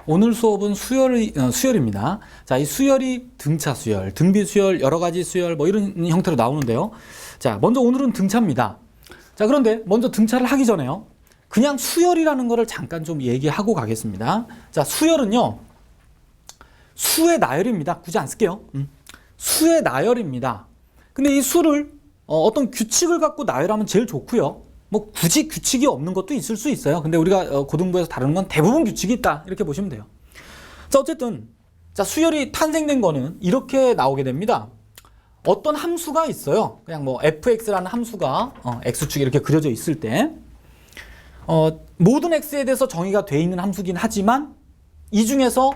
오늘 수업은 수열입니다. 자, 이 수열이 등차 수열, 등비 수열, 여러 가지 수열 뭐 이런 형태로 나오는데요. 자, 먼저 오늘은 등차입니다. 자, 그런데 먼저 등차를 하기 전에요. 그냥 수열이라는 거를 잠깐 좀 얘기하고 가겠습니다. 자, 수열은요. 수의 나열입니다. 굳이 안 쓸게요. 수의 나열입니다. 근데 이 수를 어떤 규칙을 갖고 나열하면 제일 좋고요. 뭐 굳이 규칙이 없는 것도 있을 수 있어요. 근데 우리가 고등부에서 다루는 건 대부분 규칙이 있다 이렇게 보시면 돼요. 자, 어쨌든 자, 수열이 탄생된 거는 이렇게 나오게 됩니다. 어떤 함수가 있어요. 그냥 뭐 fx라는 함수가 x축이 이렇게 그려져 있을 때 모든 x에 대해서 정의가 돼 있는 함수긴 하지만 이 중에서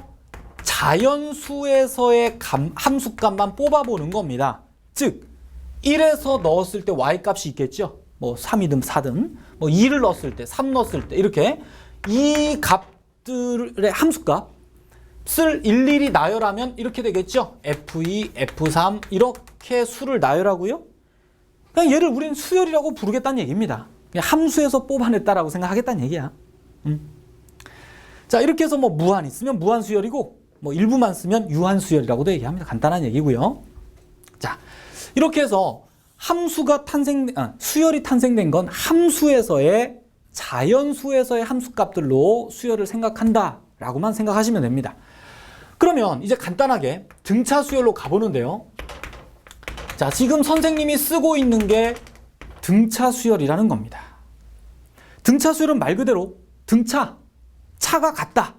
자연수에서의 함수값만 뽑아보는 겁니다. 즉 1에서 넣었을 때 y 값이 있겠죠. 뭐 3이든 4든 뭐 2를 넣었을 때 3 넣었을 때 이렇게 이 값들의 함수값을 일일이 나열하면 이렇게 되겠죠. F2, F3 이렇게 수를 나열하고요. 그냥 얘를 우리는 수열이라고 부르겠다는 얘기입니다. 그냥 함수에서 뽑아냈다라고 생각하겠다는 얘기야. 자, 이렇게 해서 뭐 무한 있으면 무한 수열이고 뭐 일부만 쓰면 유한 수열이라고도 얘기합니다. 간단한 얘기고요. 자, 이렇게 해서 수열이 탄생된 건 함수에서의 자연수에서의 함수값들로 수열을 생각한다라고만 생각하시면 됩니다. 그러면 이제 간단하게 등차 수열로 가보는데요. 자, 지금 선생님이 쓰고 있는 게 등차 수열이라는 겁니다. 등차 수열은 말 그대로 차가 같다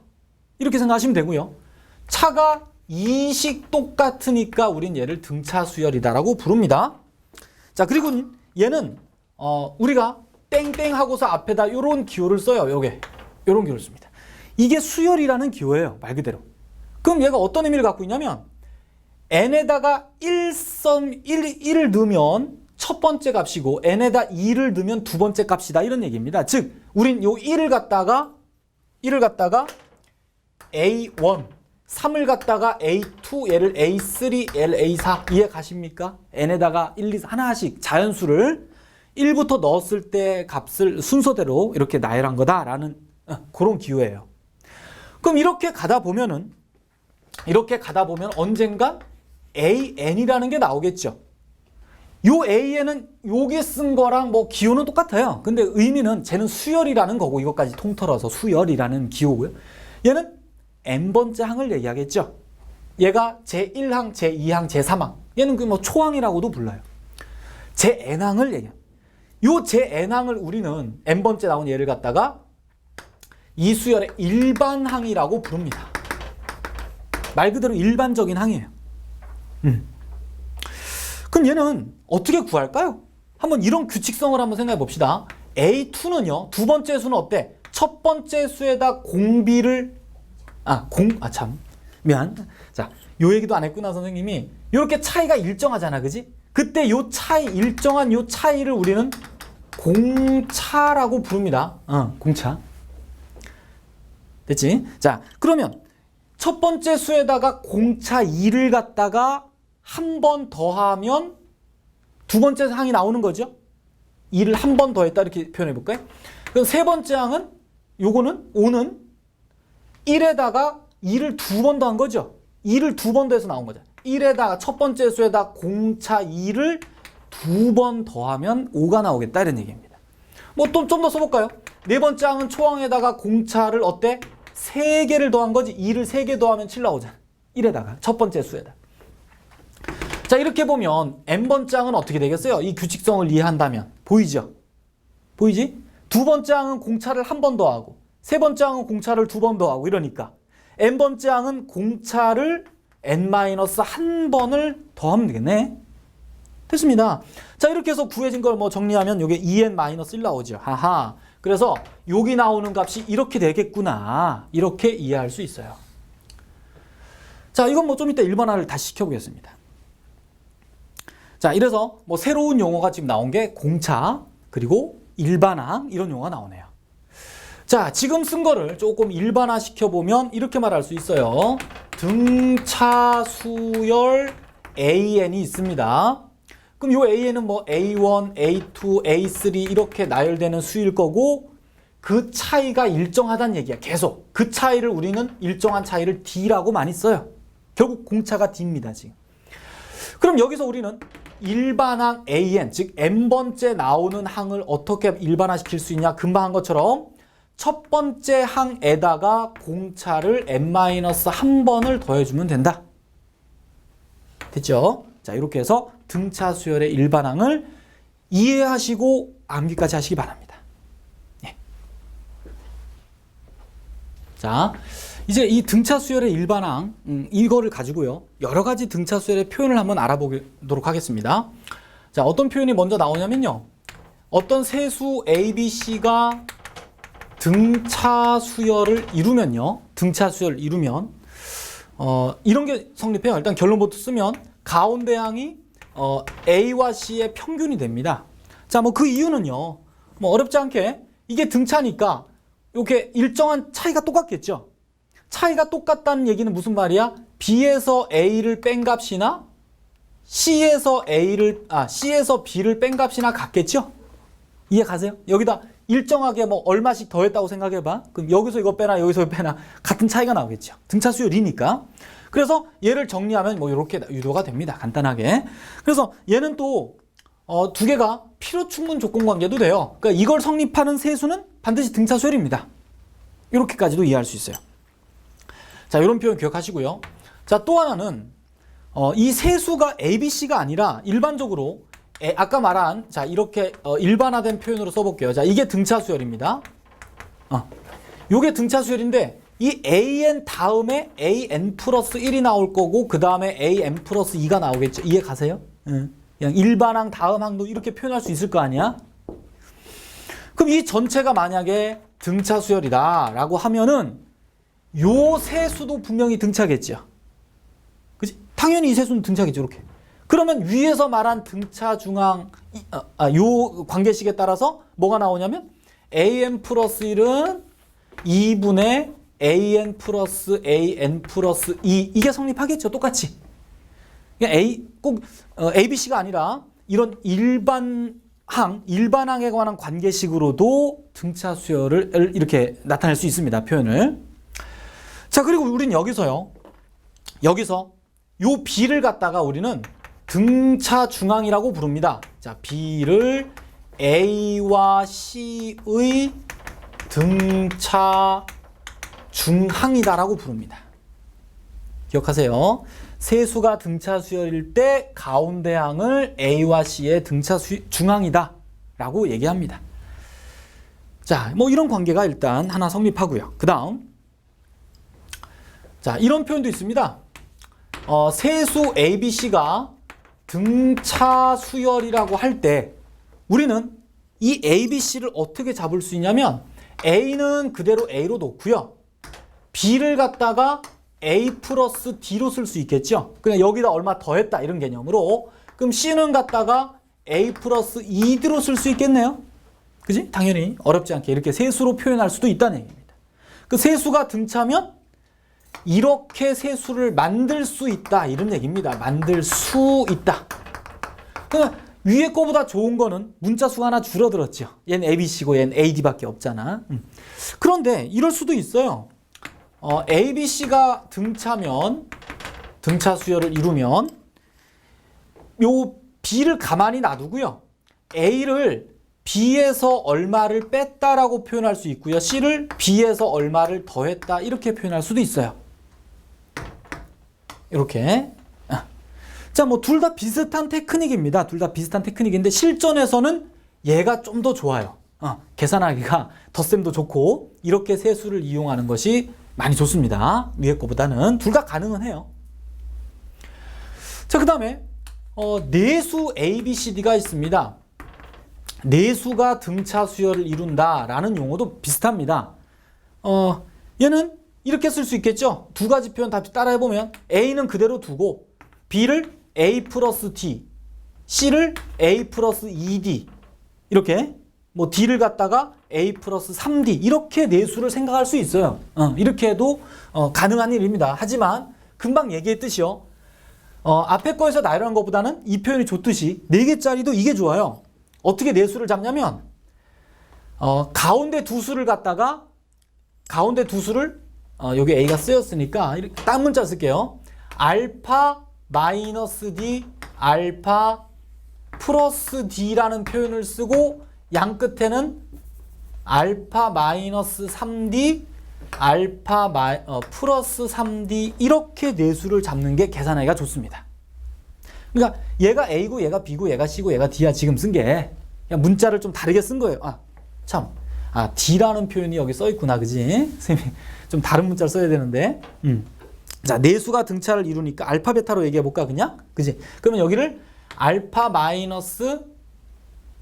이렇게 생각하시면 되고요. 차가 이식 똑같으니까 우린 얘를 등차 수열이다라고 부릅니다. 자, 그리고 얘는 우리가 땡땡 하고서 앞에다 요런 기호를 써요. 요런 기호를 씁니다. 이게 수열이라는 기호예요. 말 그대로. 그럼 얘가 어떤 의미를 갖고 있냐면 n에다가 1을 넣으면 첫 번째 값이고 n에다 2를 넣으면 두 번째 값이다 이런 얘기입니다. 즉 우린 요 1을 갖다가 A1 3을 갖다가 A2, 얘를 A3, 얘를 A4 이해 가십니까? n에다가 1, 2, 4 하나씩 자연수를 1부터 넣었을 때 값을 순서대로 이렇게 나열한 거다라는 그런 기호예요. 그럼 이렇게 가다 보면 언젠가 AN이라는 게 나오겠죠. 요 AN은 여기 쓴 거랑 뭐 기호는 똑같아요. 근데 의미는 쟤는 수열이라는 거고 이것까지 통틀어서 수열이라는 기호고요. 얘는 n번째 항을 얘기하겠죠. 얘가 제1항, 제2항, 제3항. 얘는 그 뭐 초항이라고도 불러요. 제-n항을 얘기해요. 요 제-n항을 우리는 n번째 나온 얘를 갖다가 이 수열의 일반항이라고 부릅니다. 말 그대로 일반적인 항이에요. 그럼 얘는 어떻게 구할까요? 한번 이런 규칙성을 한번 생각해 봅시다. A2는요, 두 번째 수는 어때? 첫 번째 수에다 공비를 자, 요 얘기도 안 했구나, 선생님이. 요렇게 차이가 일정하잖아, 그지? 그때 일정한 요 차이를 우리는 공차라고 부릅니다. 공차. 됐지? 자, 그러면 첫 번째 수에다가 공차 2를 갖다가 한 번 더하면 두 번째 항이 나오는 거죠? 2를 한 번 더했다, 이렇게 표현해 볼까요? 그럼 세 번째 항은, 요거는, 5는 1에다가 2를 두 번 더한 거죠. 2를 두 번 더해서 나온 거죠. 1에다가 첫 번째 수에다 공차 2를 두 번 더하면 5가 나오겠다 이런 얘기입니다. 뭐 좀 더 써볼까요? 네 번째 항은 초항에다가 공차를 어때? 3개를 더한 거지. 2를 3개 더하면 7 나오잖아. 1에다가 첫 번째 수에다. 자, 이렇게 보면 n번째 항은 어떻게 되겠어요? 이 규칙성을 이해한다면 보이죠? 보이지? 두 번째 항은 공차를 한 번 더하고 세 번째 항은 공차를 두 번 더하고 이러니까 n번째 항은 공차를 n-1번을 더하면 되겠네. 됐습니다. 자, 이렇게 해서 구해진 걸 뭐 정리하면 이게 2n-1 나오죠. 하하. 그래서 여기 나오는 값이 이렇게 되겠구나. 이렇게 이해할 수 있어요. 자, 이건 뭐 좀 이따 일반화를 다시 시켜보겠습니다. 자, 이래서 뭐 새로운 용어가 지금 나온 게 공차 그리고 일반항 이런 용어가 나오네요. 자, 지금 쓴 거를 조금 일반화 시켜보면 이렇게 말할 수 있어요. 등차 수열 AN이 있습니다. 그럼 이 AN은 뭐 A1, A2, A3 이렇게 나열되는 수일 거고 그 차이가 일정하다는 얘기야. 계속. 그 차이를 우리는 일정한 차이를 D라고 많이 써요. 결국 공차가 D입니다, 지금. 그럼 여기서 우리는 일반항 AN, 즉 n번째 나오는 항을 어떻게 일반화시킬 수 있냐? 금방 한 것처럼 첫 번째 항에다가 공차를 n-1번을 더해주면 된다. 됐죠? 자, 이렇게 해서 등차 수열의 일반항을 이해하시고 암기까지 하시기 바랍니다. 예. 자, 이제 이 등차 수열의 일반항 이거를 가지고요. 여러 가지 등차 수열의 표현을 한번 알아보도록 하겠습니다. 자, 어떤 표현이 먼저 나오냐면요. 어떤 세수 A, B, C가 등차 수열을 이루면요. 등차 수열을 이루면 이런 게 성립해요. 일단 결론부터 쓰면 가운데 항이 A와 C의 평균이 됩니다. 자, 뭐 그 이유는요. 뭐 어렵지 않게 이게 등차니까 이렇게 일정한 차이가 똑같겠죠. 차이가 똑같다는 얘기는 무슨 말이야? B에서 A를 뺀 값이나 C에서 B를 뺀 값이나 같겠죠? 이해 가세요? 여기다 일정하게 뭐 얼마씩 더했다고 생각해봐. 그럼 여기서 이거 빼나 여기서 이거 빼나 같은 차이가 나오겠죠. 등차 수열이니까. 그래서 얘를 정리하면 뭐 이렇게 유도가 됩니다. 간단하게. 그래서 얘는 또 두 개가 필요 충분 조건 관계도 돼요. 그러니까 이걸 성립하는 세수는 반드시 등차 수열입니다. 이렇게까지도 이해할 수 있어요. 자, 이런 표현 기억하시고요. 자, 또 하나는 이 세수가 A, B, C가 아니라 일반적으로 아까 말한 자 이렇게 일반화된 표현으로 써볼게요. 자, 이게 등차 수열입니다. 요게 등차 수열인데 이 AN 다음에 AN 플러스 1이 나올 거고 그 다음에 AN 플러스 2가 나오겠죠. 이해 가세요? 그냥 일반항 다음 항도 이렇게 표현할 수 있을 거 아니야? 그럼 이 전체가 만약에 등차 수열이다 라고 하면은 요 세수도 분명히 등차겠죠. 그치? 당연히 이 세수는 등차겠죠. 이렇게. 그러면 위에서 말한 등차 중앙 요 관계식에 따라서 뭐가 나오냐면 AN 플러스 1은 2분의 AN 플러스 AN 플러스 2 이게 성립하겠죠. 똑같이. 꼭 ABC가 아니라 이런 일반항에 관한 관계식으로도 등차 수열을 이렇게 나타낼 수 있습니다. 표현을. 자, 그리고 우리는 여기서 요 B를 갖다가 우리는 등차 중앙이라고 부릅니다. 자, B를 A와 C의 등차 중항이다라고 부릅니다. 기억하세요. 세수가 등차 수열일 때 가운데 항을 A와 C의 등차 중항이다라고 얘기합니다. 자, 뭐 이런 관계가 일단 하나 성립하고요. 그 다음, 자, 이런 표현도 있습니다. 세수 A, B, C가 등차 수열이라고 할 때 우리는 이 A, B, C를 어떻게 잡을 수 있냐면 A는 그대로 A로 놓고요. B를 갖다가 A 플러스 D로 쓸 수 있겠죠. 그냥 여기다 얼마 더했다 이런 개념으로. 그럼 C는 갖다가 A 플러스 2D로 쓸 수 있겠네요. 그지? 당연히 어렵지 않게 이렇게 세수로 표현할 수도 있다는 얘기입니다. 그 세수가 등차면 이렇게 세수를 만들 수 있다 이런 얘기입니다. 만들 수 있다. 그러니까 위에 거보다 좋은 거는 문자 수가 하나 줄어들었죠. 얘는 ABC고 얘는 AD밖에 없잖아. 그런데 이럴 수도 있어요. ABC가 등차 수열을 이루면 요 B를 가만히 놔두고요. A를 B에서 얼마를 뺐다라고 표현할 수 있고요. C를 B에서 얼마를 더했다 이렇게 표현할 수도 있어요. 이렇게. 자, 뭐 둘 다 비슷한 테크닉입니다. 둘 다 비슷한 테크닉인데 실전에서는 얘가 좀 더 좋아요. 계산하기가 덧셈도 좋고 이렇게 세수를 이용하는 것이 많이 좋습니다. 위에 거보다는 둘 다 가능은 해요. 자, 그 다음에 내수 A, B, C, D가 있습니다. 내수가 등차 수열을 이룬다라는 용어도 비슷합니다. 얘는 이렇게 쓸 수 있겠죠. 두 가지 표현 다 따라해보면 A는 그대로 두고 B를 A 플러스 D, C를 A 플러스 2D 이렇게 뭐 D를 갖다가 A 플러스 3D 이렇게 내수를 생각할 수 있어요. 이렇게 해도 가능한 일입니다. 하지만 금방 얘기했듯이요. 앞에 거에서 나열한 것보다는 이 표현이 좋듯이 4개짜리도 이게 좋아요. 어떻게 내수를 잡냐면 가운데 두 수를 갖다가 가운데 두 수를 여기 A가 쓰였으니까 딴 문자 쓸게요. 알파 마이너스 D, 알파 플러스 D라는 표현을 쓰고 양 끝에는 알파 마이너스 3D, 알파 플러스 3D 이렇게 네 수를 잡는 게 계산하기가 좋습니다. 그러니까 얘가 A고 얘가 B고 얘가 C고 얘가 D야 지금 쓴 게 그냥 문자를 좀 다르게 쓴 거예요. D라는 표현이 여기 써 있구나, 그지? 선생님이 좀 다른 문자를 써야 되는데. 자, 네 수가 등차를 이루니까 알파 베타로 얘기해 볼까 그냥? 그지? 그러면 여기를 알파 마이너스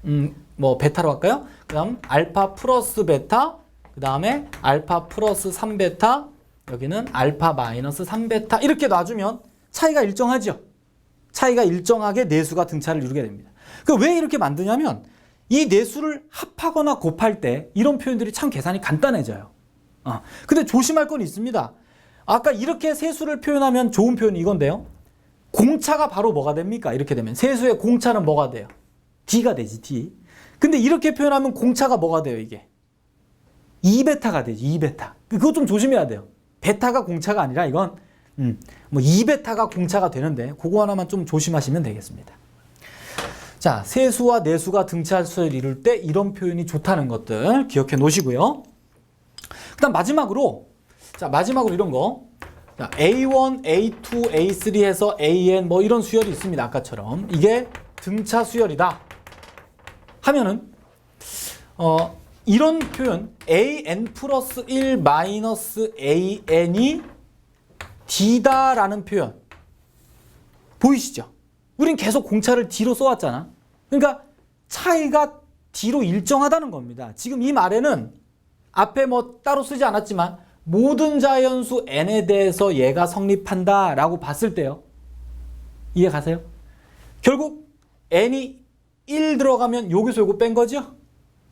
베타로 할까요? 그다음 알파 플러스 베타, 그다음에 알파 플러스 3베타, 여기는 알파 마이너스 3베타 이렇게 놔주면 차이가 일정하죠. 차이가 일정하게 네 수가 등차를 이루게 됩니다. 왜 이렇게 만드냐면 이 네 수를 합하거나 곱할 때 이런 표현들이 참 계산이 간단해져요. 근데 조심할 건 있습니다. 아까 이렇게 세 수를 표현하면 좋은 표현이 이건데요. 공차가 바로 뭐가 됩니까? 이렇게 되면 세수의 공차는 뭐가 돼요? D가 되지, D. 근데 이렇게 표현하면 공차가 뭐가 돼요, 이게? 2베타가 되지, 2베타. 그거 좀 조심해야 돼요. 베타가 공차가 아니라 이건 2베타가 공차가 되는데 그거 하나만 좀 조심하시면 되겠습니다. 자, 세수와 네수가 등차수를 이룰 때 이런 표현이 좋다는 것들 기억해 놓으시고요. 그다음 마지막으로 이런 거. 자, A1, A2, A3 해서 AN 이런 수열이 있습니다. 아까처럼. 이게 등차 수열이다. 하면은 이런 표현 AN 플러스 1 마이너스 AN이 D다라는 표현 보이시죠? 우린 계속 공차를 D로 써왔잖아. 그러니까 차이가 D로 일정하다는 겁니다. 지금 이 말에는 앞에 따로 쓰지 않았지만 모든 자연수 N에 대해서 얘가 성립한다 라고 봤을 때요. 이해 가세요? 결국 N이 1 들어가면 여기서 요거 뺀 거죠?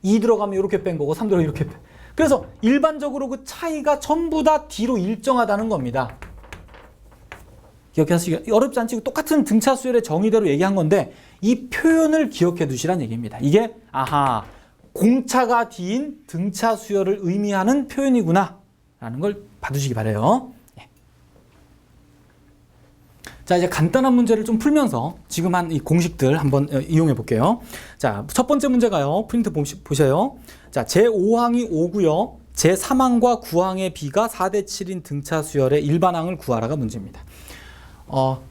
2 들어가면 이렇게 뺀 거고 3 들어가면 이렇게 뺀. 그래서 일반적으로 그 차이가 전부 다 D로 일정하다는 겁니다. 기억하시기 어렵지 않지? 똑같은 등차 수열의 정의대로 얘기한 건데 이 표현을 기억해 두시란 얘기입니다. 이게 공차가 D인 등차 수열을 의미하는 표현이구나 라는 걸 봐두시기 바라요. 자, 이제 간단한 문제를 좀 풀면서 지금 한 이 공식들 한번 이용해 볼게요. 자, 첫 번째 문제가요. 프린트 보셔요. 자, 제5항이 5고요. 제3항과 9항의 B가 4대 7인 등차 수열의 일반항을 구하라가 문제입니다.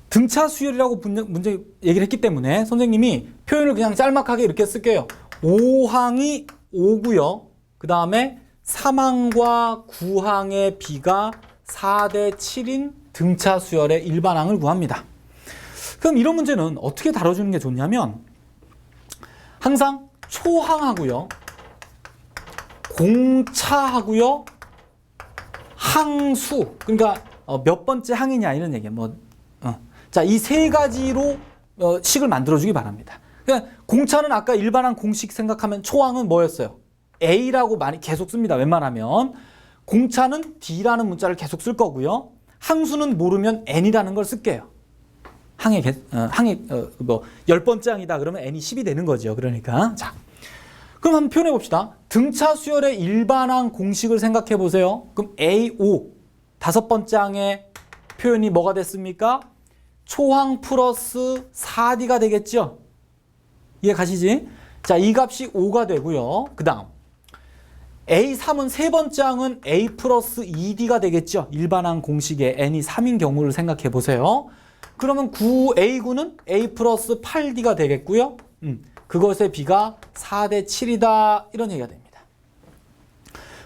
등차 수열이라고 문제 얘기를 했기 때문에 선생님이 표현을 그냥 짤막하게 이렇게 쓸게요. 5항이 5고요. 그 다음에 3항과 9항의 B가 4대 7인 등차 수열의 일반항을 구합니다. 그럼 이런 문제는 어떻게 다뤄주는 게 좋냐면 항상 초항하고요, 공차하고요, 항수, 그러니까 몇 번째 항이냐 이런 얘기예요. 자, 이 세 가지로 식을 만들어주기 바랍니다. 그러니까 공차는 아까 일반항 공식 생각하면 초항은 뭐였어요? A라고 많이 계속 씁니다. 웬만하면. 공차는 D라는 문자를 계속 쓸 거고요. 항수는 모르면 N이라는 걸 쓸게요. 항이 10번째 항이다 그러면 N이 10이 되는 거죠. 그러니까. 자, 그럼 한번 표현해 봅시다. 등차 수열의 일반항 공식을 생각해 보세요. 그럼 A5 5번째 항의 표현이 뭐가 됐습니까? 초항 플러스 4D가 되겠죠. 이해 가시지? 자, 이 값이 5가 되고요. 그 다음 A3은 세 번째 항은 A 플러스 2D가 되겠죠. 일반항 공식에 N이 3인 경우를 생각해 보세요. 그러면 A9는 A 플러스 8D가 되겠고요. 그것의 B가 4대 7이다. 이런 얘기가 됩니다.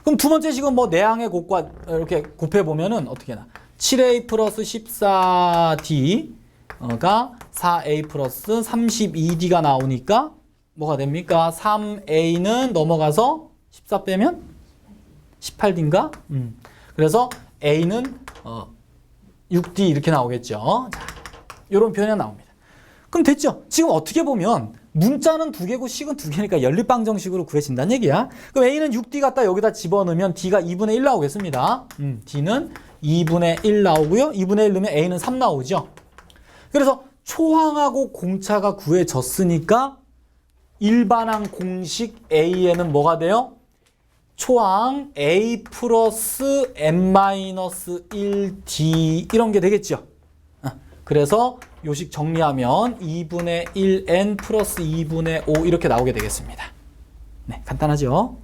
그럼 두 번째 식은 내항의 곱과 이렇게 곱해보면은 어떻게 나? 7A 플러스 14D가 4A 플러스 32D가 나오니까 뭐가 됩니까? 3A는 넘어가서 14 빼면 18D인가? 그래서 A는 6D 이렇게 나오겠죠. 자, 이런 표현이 나옵니다. 그럼 됐죠? 지금 어떻게 보면 문자는 두 개고 식은 두 개니까 연립방정식으로 구해진다는 얘기야. 그럼 A는 6D 갖다 여기다 집어넣으면 D가 2분의 1 나오겠습니다. D는 2분의 1 나오고요. 2분의 1 넣으면 A는 3 나오죠. 그래서 초항하고 공차가 구해졌으니까 일반항 공식 A에는 뭐가 돼요? 초항 a 플러스 n-1d 이런 게 되겠죠. 그래서 요식 정리하면 2분의 1n 플러스 2분의 5 이렇게 나오게 되겠습니다. 네, 간단하죠?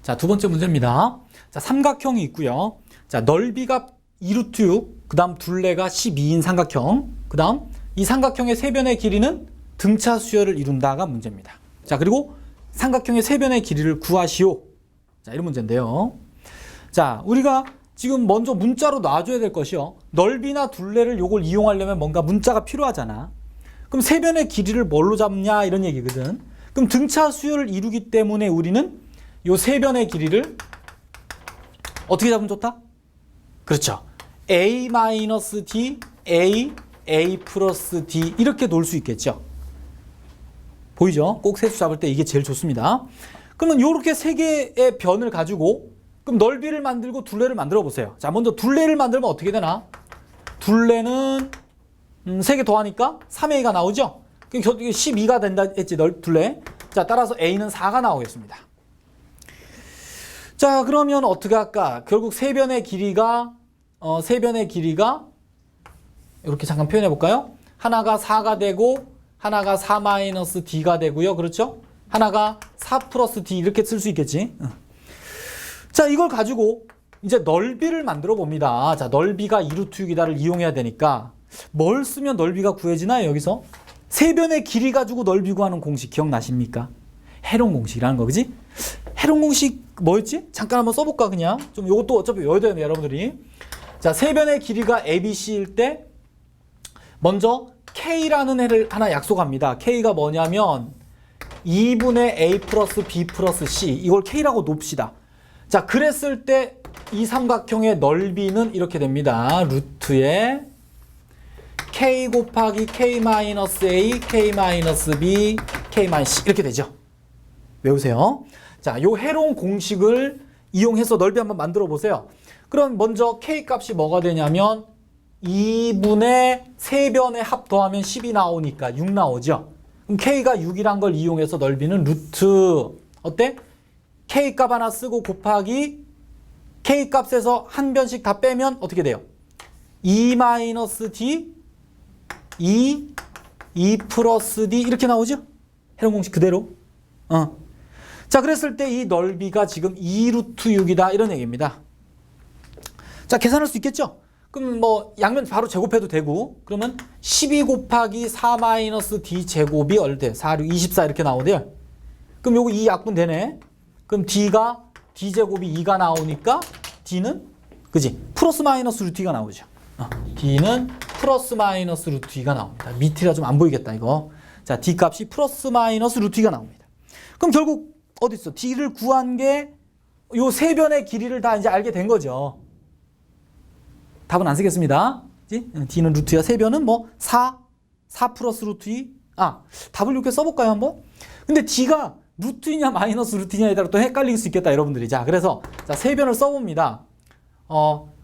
자, 두 번째 문제입니다. 자, 삼각형이 있고요. 자, 넓이가 2루트 6, 그 다음 둘레가 12인 삼각형, 그 다음 이 삼각형의 세변의 길이는 등차 수열을 이룬다가 문제입니다. 자, 그리고 삼각형의 세변의 길이를 구하시오. 자, 이런 문제인데요. 자, 우리가 지금 먼저 문자로 놔줘야 될 것이요. 넓이나 둘레를 요걸 이용하려면 뭔가 문자가 필요하잖아. 그럼 세변의 길이를 뭘로 잡냐 이런 얘기거든. 그럼 등차 수열을 이루기 때문에 우리는 요 세변의 길이를 어떻게 잡으면 좋다? 그렇죠. a-d, a 플러스 d 이렇게 놓을 수 있겠죠. 보이죠? 꼭 세수 잡을 때 이게 제일 좋습니다. 그러면 이렇게 세 개의 변을 가지고 그럼 넓이를 만들고 둘레를 만들어 보세요. 자, 먼저 둘레를 만들면 어떻게 되나? 둘레는 3개 더하니까 3a가 나오죠? 12가 된다 했지, 둘레. 자, 따라서 a는 4가 나오겠습니다. 자, 그러면 어떻게 할까? 결국 세변의 길이가 이렇게 잠깐 표현해 볼까요? 하나가 4가 되고 하나가 4-d가 되고요. 그렇죠? 하나가 4 플러스 d 이렇게 쓸 수 있겠지. 자, 이걸 가지고 이제 넓이를 만들어 봅니다. 자, 넓이가 2루트 6이다를 이용해야 되니까 뭘 쓰면 넓이가 구해지나요? 여기서 세변의 길이 가지고 넓이 구하는 공식 기억나십니까? 해롱 공식이라는 거, 그지? 해롱 공식 뭐였지? 잠깐 한번 써볼까 그냥? 좀 이것도 어차피 외워야 되는데 여러분들이. 자, 세변의 길이가 ABC일 때 먼저 K라는 해를 하나 약속합니다. K가 뭐냐면 2분의 A 플러스 B 플러스 C, 이걸 K라고 놓읍시다. 자, 그랬을 때 이 삼각형의 넓이는 이렇게 됩니다. 루트에 K 곱하기 K-A, K-B, K-C 이렇게 되죠. 외우세요. 자, 요 해롱 공식을 이용해서 넓이 한번 만들어 보세요. 그럼 먼저 K 값이 뭐가 되냐면 2분의 세변의 합 더하면 10이 나오니까 6 나오죠. 그럼 K가 6이란 걸 이용해서 넓이는 루트 어때? K 값 하나 쓰고 곱하기 K 값에서 한 변씩 다 빼면 어떻게 돼요? 2-d 2 플러스 d 이렇게 나오죠? 해롱 공식 그대로. 자, 그랬을 때 이 넓이가 지금 2루트 6이다 이런 얘기입니다. 자, 계산할 수 있겠죠? 그럼 뭐 양면 바로 제곱해도 되고, 그러면 12 곱하기 4-d 제곱이 얼대 4, 6, 24 이렇게 나오대요. 그럼 요거 2 약분 되네. 그럼 d가 d 제곱이 2가 나오니까 d는 그지? 플러스 마이너스 루트 2가 나오죠. d는 플러스 마이너스 루트 2가 나옵니다. 밑이라 좀 안 보이겠다 이거. 자, d 값이 플러스 마이너스 루트 2가 나옵니다. 그럼 결국 어디 있어? d를 구한 게 요 세 변의 길이를 다 이제 알게 된 거죠. 답은 안 쓰겠습니다. d는 루트 2야. 세 변은 뭐 4 플러스 루트 2. 답을 이렇게 써볼까요 한번? 근데 d가 루트 2냐 마이너스 루트 2냐에 따라 또 헷갈릴 수 있겠다 여러분들이. 자, 그래서 자, 세 변을 써봅니다.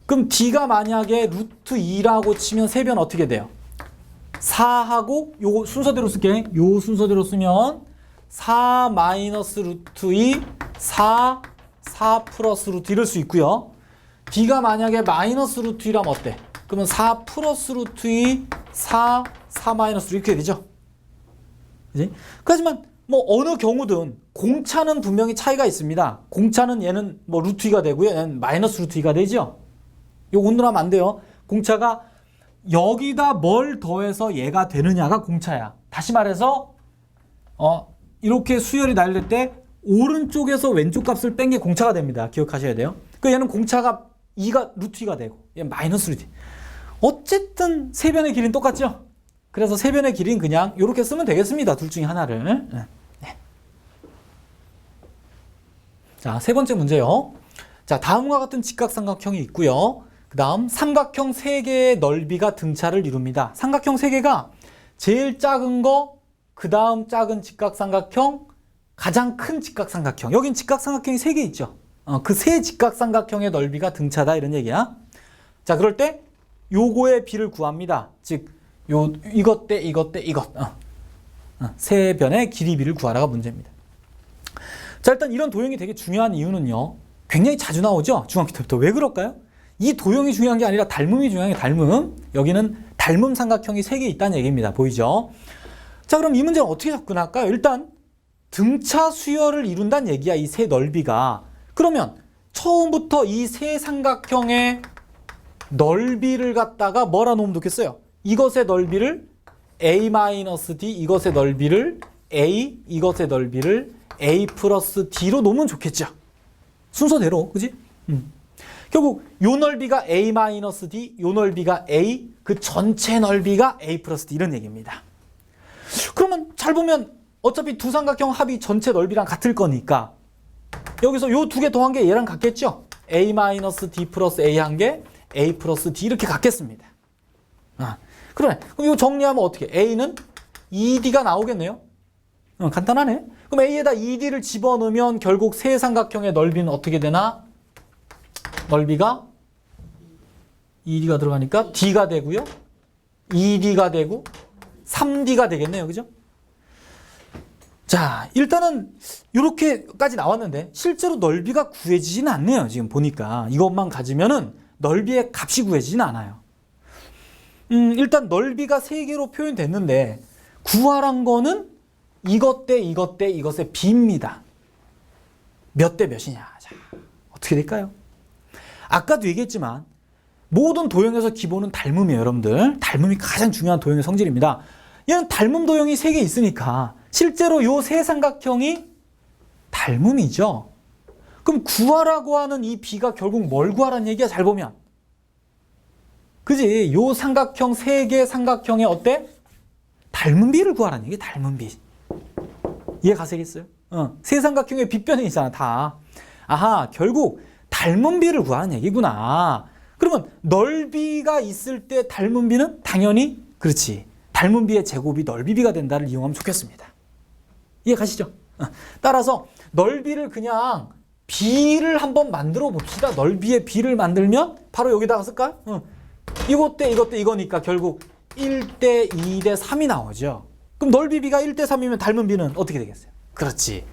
그럼 d가 만약에 루트 2라고 치면 세 변 어떻게 돼요? 4하고 요거 순서대로 쓸게. 요 순서대로 쓰면 4 마이너스 루트 2, 4 플러스 루트 이럴 수 있고요. d가 만약에 마이너스 루트 2라면 어때? 그러면 4 플러스 루트 2, 4 마이너스 루트 이렇게 되죠. 그지? 하지만 뭐 어느 경우든 공차는 분명히 차이가 있습니다. 공차는 얘는 뭐 루트 2가 되고요. 얘는 마이너스 루트 2가 되죠. 이거 운동하면 안 돼요. 공차가 여기다 뭘 더해서 얘가 되느냐가 공차야. 다시 말해서 이렇게 수열이 날릴 때 오른쪽에서 왼쪽 값을 뺀 게 공차가 됩니다. 기억하셔야 돼요. 그 얘는 공차가 2가 루트 2가 되고 얘는 마이너스 루트 2. 어쨌든 세 변의 길이는 똑같죠. 그래서 세 변의 길이는 그냥 이렇게 쓰면 되겠습니다. 둘 중에 하나를. 네. 자, 세 번째 문제요. 자, 다음과 같은 직각삼각형이 있고요. 그 다음 삼각형 3개의 넓이가 등차를 이룹니다. 삼각형 3개가 제일 작은 거, 그 다음 작은 직각삼각형, 가장 큰 직각삼각형. 여긴 직각삼각형이 3개 있죠. 그 세 직각삼각형의 넓이가 등차다 이런 얘기야. 자, 그럴 때 요거의 비를 구합니다. 즉 이것 대 이것 대 이것. 세 변의 길이 비를 구하라가 문제입니다. 자, 일단 이런 도형이 되게 중요한 이유는요. 굉장히 자주 나오죠. 중학교 때부터. 왜 그럴까요? 이 도형이 중요한 게 아니라 닮음이 중요한 게 닮음. 여기는 닮음 삼각형이 3개 있다는 얘기입니다. 보이죠? 자, 그럼 이 문제는 어떻게 접근할까요? 일단 등차 수열을 이룬다는 얘기야. 이 세 넓이가. 그러면 처음부터 이 세 삼각형의 넓이를 갖다가 뭐라 놓으면 좋겠어요? 이것의 넓이를 a-d, 이것의 넓이를 a, 이것의 넓이를 a 플러스 d로 놓으면 좋겠죠. 순서대로, 그지? 결국 요 넓이가 a-d, 요 넓이가 a, 그 전체 넓이가 a 플러스 d 이런 얘기입니다. 그러면 잘 보면 어차피 두 삼각형 합이 전체 넓이랑 같을 거니까 여기서 요 두 개 더한 게 얘랑 같겠죠? a-d 플러스 a 한 개, a 플러스 d 이렇게 같겠습니다. 그러네. 그럼 이거 정리하면 어떻게? a는 ed가 나오겠네요. 간단하네. 그럼 a에다 ed를 집어넣으면 결국 세 삼각형의 넓이는 어떻게 되나? 넓이가 ed가 들어가니까 d가 되고요. ed가 되고 3d가 되겠네요. 그죠? 자, 일단은 이렇게까지 나왔는데 실제로 넓이가 구해지지는 않네요. 지금 보니까 이것만 가지면은 넓이의 값이 구해지지는 않아요. 일단 넓이가 3개로 표현됐는데 구하란 거는 이것 대 이것 대 이것의 비입니다. 몇 대 몇이냐. 자, 어떻게 될까요? 아까도 얘기했지만 모든 도형에서 기본은 닮음이에요. 여러분들. 닮음이 가장 중요한 도형의 성질입니다. 얘는 닮음 도형이 3개 있으니까 실제로 이 세 삼각형이 닮음이죠. 그럼 구하라고 하는 이 비가 결국 뭘 구하라는 얘기야? 잘 보면. 그지? 요 삼각형 3개 삼각형의 어때? 닮은 비를 구하라는 얘기. 닮은 비. 이해 가시겠어요? 세 삼각형의 빗변이 있잖아. 다. 아하, 결국 닮은 비를 구하는 얘기구나. 그러면 넓이가 있을 때 닮은 비는 당연히 그렇지. 닮은 비의 제곱이 넓이 비가 된다를 이용하면 좋겠습니다. 이해 가시죠? 따라서 넓이를 그냥 비를 한번 만들어 봅시다. 넓이의 비를 만들면 바로 여기다가 쓸까요? 이것 대 이것 대 이거니까 결국 1대 2대 3이 나오죠. 그럼 넓이 비가 1대 3이면 닮은 비는 어떻게 되겠어요? 그렇지.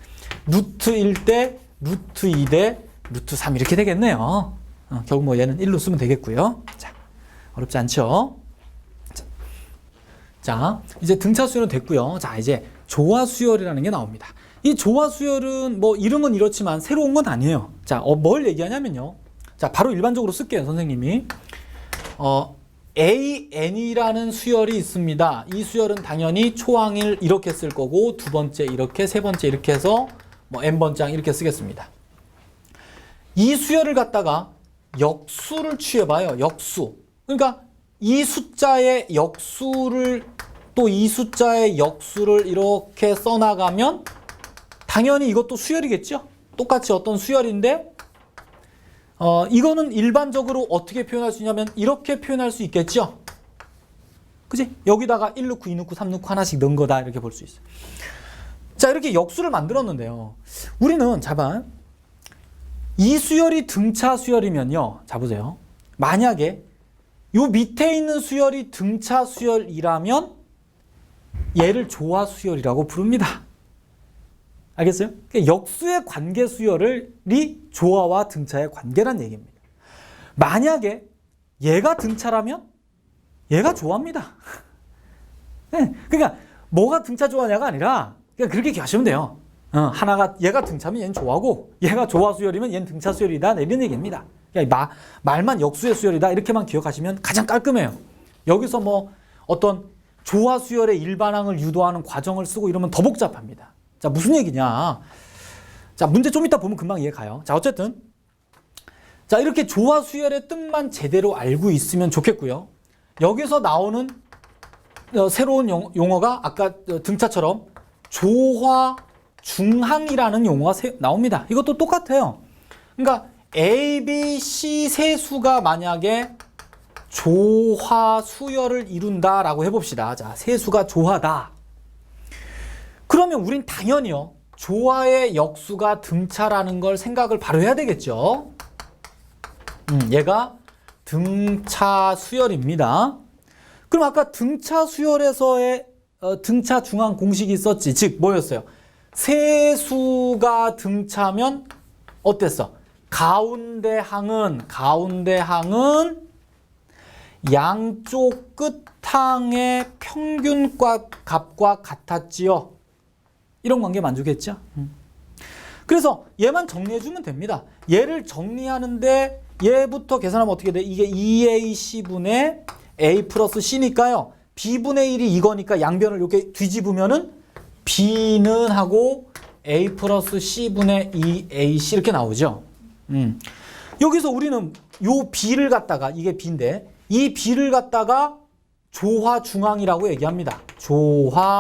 루트 1대 루트 2대 루트 3 이렇게 되겠네요. 결국 뭐 얘는 1로 쓰면 되겠고요. 자, 어렵지 않죠? 자, 이제 등차 수열은 됐고요. 자, 이제 조화 수열이라는 게 나옵니다. 이 조화 수열은 뭐 이름은 이렇지만 새로운 건 아니에요. 자, 뭘 얘기하냐면요. 자, 바로 일반적으로 쓸게요, 선생님이. AN이라는 수열이 있습니다. 이 수열은 당연히 초항을 이렇게 쓸 거고 두 번째 이렇게, 세 번째 이렇게 해서 뭐 n번장 이렇게 쓰겠습니다. 이 수열을 갖다가 역수를 취해봐요. 역수. 그러니까 이 숫자의 역수를 또 이 숫자의 역수를 이렇게 써나가면 당연히 이것도 수열이겠죠? 똑같이 어떤 수열인데 이거는 일반적으로 어떻게 표현할 수 있냐면 이렇게 표현할 수 있겠죠? 그지? 여기다가 1 넣고 2 넣고 3 넣고 하나씩 넣은 거다 이렇게 볼 수 있어요. 자, 이렇게 역수를 만들었는데요. 우리는 자반 이 수열이 등차 수열이면요. 자, 보세요. 만약에 요 밑에 있는 수열이 등차 수열이라면 얘를 조화 수열이라고 부릅니다. 알겠어요? 그러니까 역수의 관계 수열이 조화와 등차의 관계란 얘기입니다. 만약에 얘가 등차라면 얘가 조화입니다. 네, 그러니까 뭐가 등차 조화냐가 아니라 그냥 그렇게 기억하시면 돼요. 하나가 얘가 등차면 얘는 조화고 얘가 조화 수열이면 얘는 등차 수열이다 이런 얘기입니다. 그러니까 말만 역수의 수열이다 이렇게만 기억하시면 가장 깔끔해요. 여기서 뭐 어떤 조화 수열의 일반항을 유도하는 과정을 쓰고 이러면 더 복잡합니다. 자, 무슨 얘기냐? 자, 문제 좀 이따 보면 금방 이해 가요. 자, 어쨌든 자, 이렇게 조화 수열의 뜻만 제대로 알고 있으면 좋겠고요. 여기서 나오는 새로운 용어가 아까 등차처럼 조화 중항이라는 용어가 나옵니다. 이것도 똑같아요. 그러니까 A, B, C 세 수가 만약에 조화 수열을 이룬다라고 해봅시다. 자, 세 수가 조화다. 그러면 우린 당연히요. 조화의 역수가 등차라는 걸 생각을 바로 해야 되겠죠. 얘가 등차 수열입니다. 그럼 아까 등차 수열에서의 등차 중항 공식이 있었지. 즉 뭐였어요? 세수가 등차면 어땠어? 가운데 항은 양쪽 끝항의 평균 값과 같았지요. 이런 관계 만족했죠? 그래서 얘만 정리해주면 됩니다. 얘를 정리하는데 얘부터 계산하면 어떻게 돼? 이게 2AC분의 A 플러스 C니까요. B분의 1이 이거니까 양변을 이렇게 뒤집으면은 B는 하고 A 플러스 C분의 2AC 이렇게 나오죠. 여기서 우리는 요 B를 갖다가, 이게 B인데, 이 B를 갖다가 조화중항이라고 얘기합니다. 조화중항.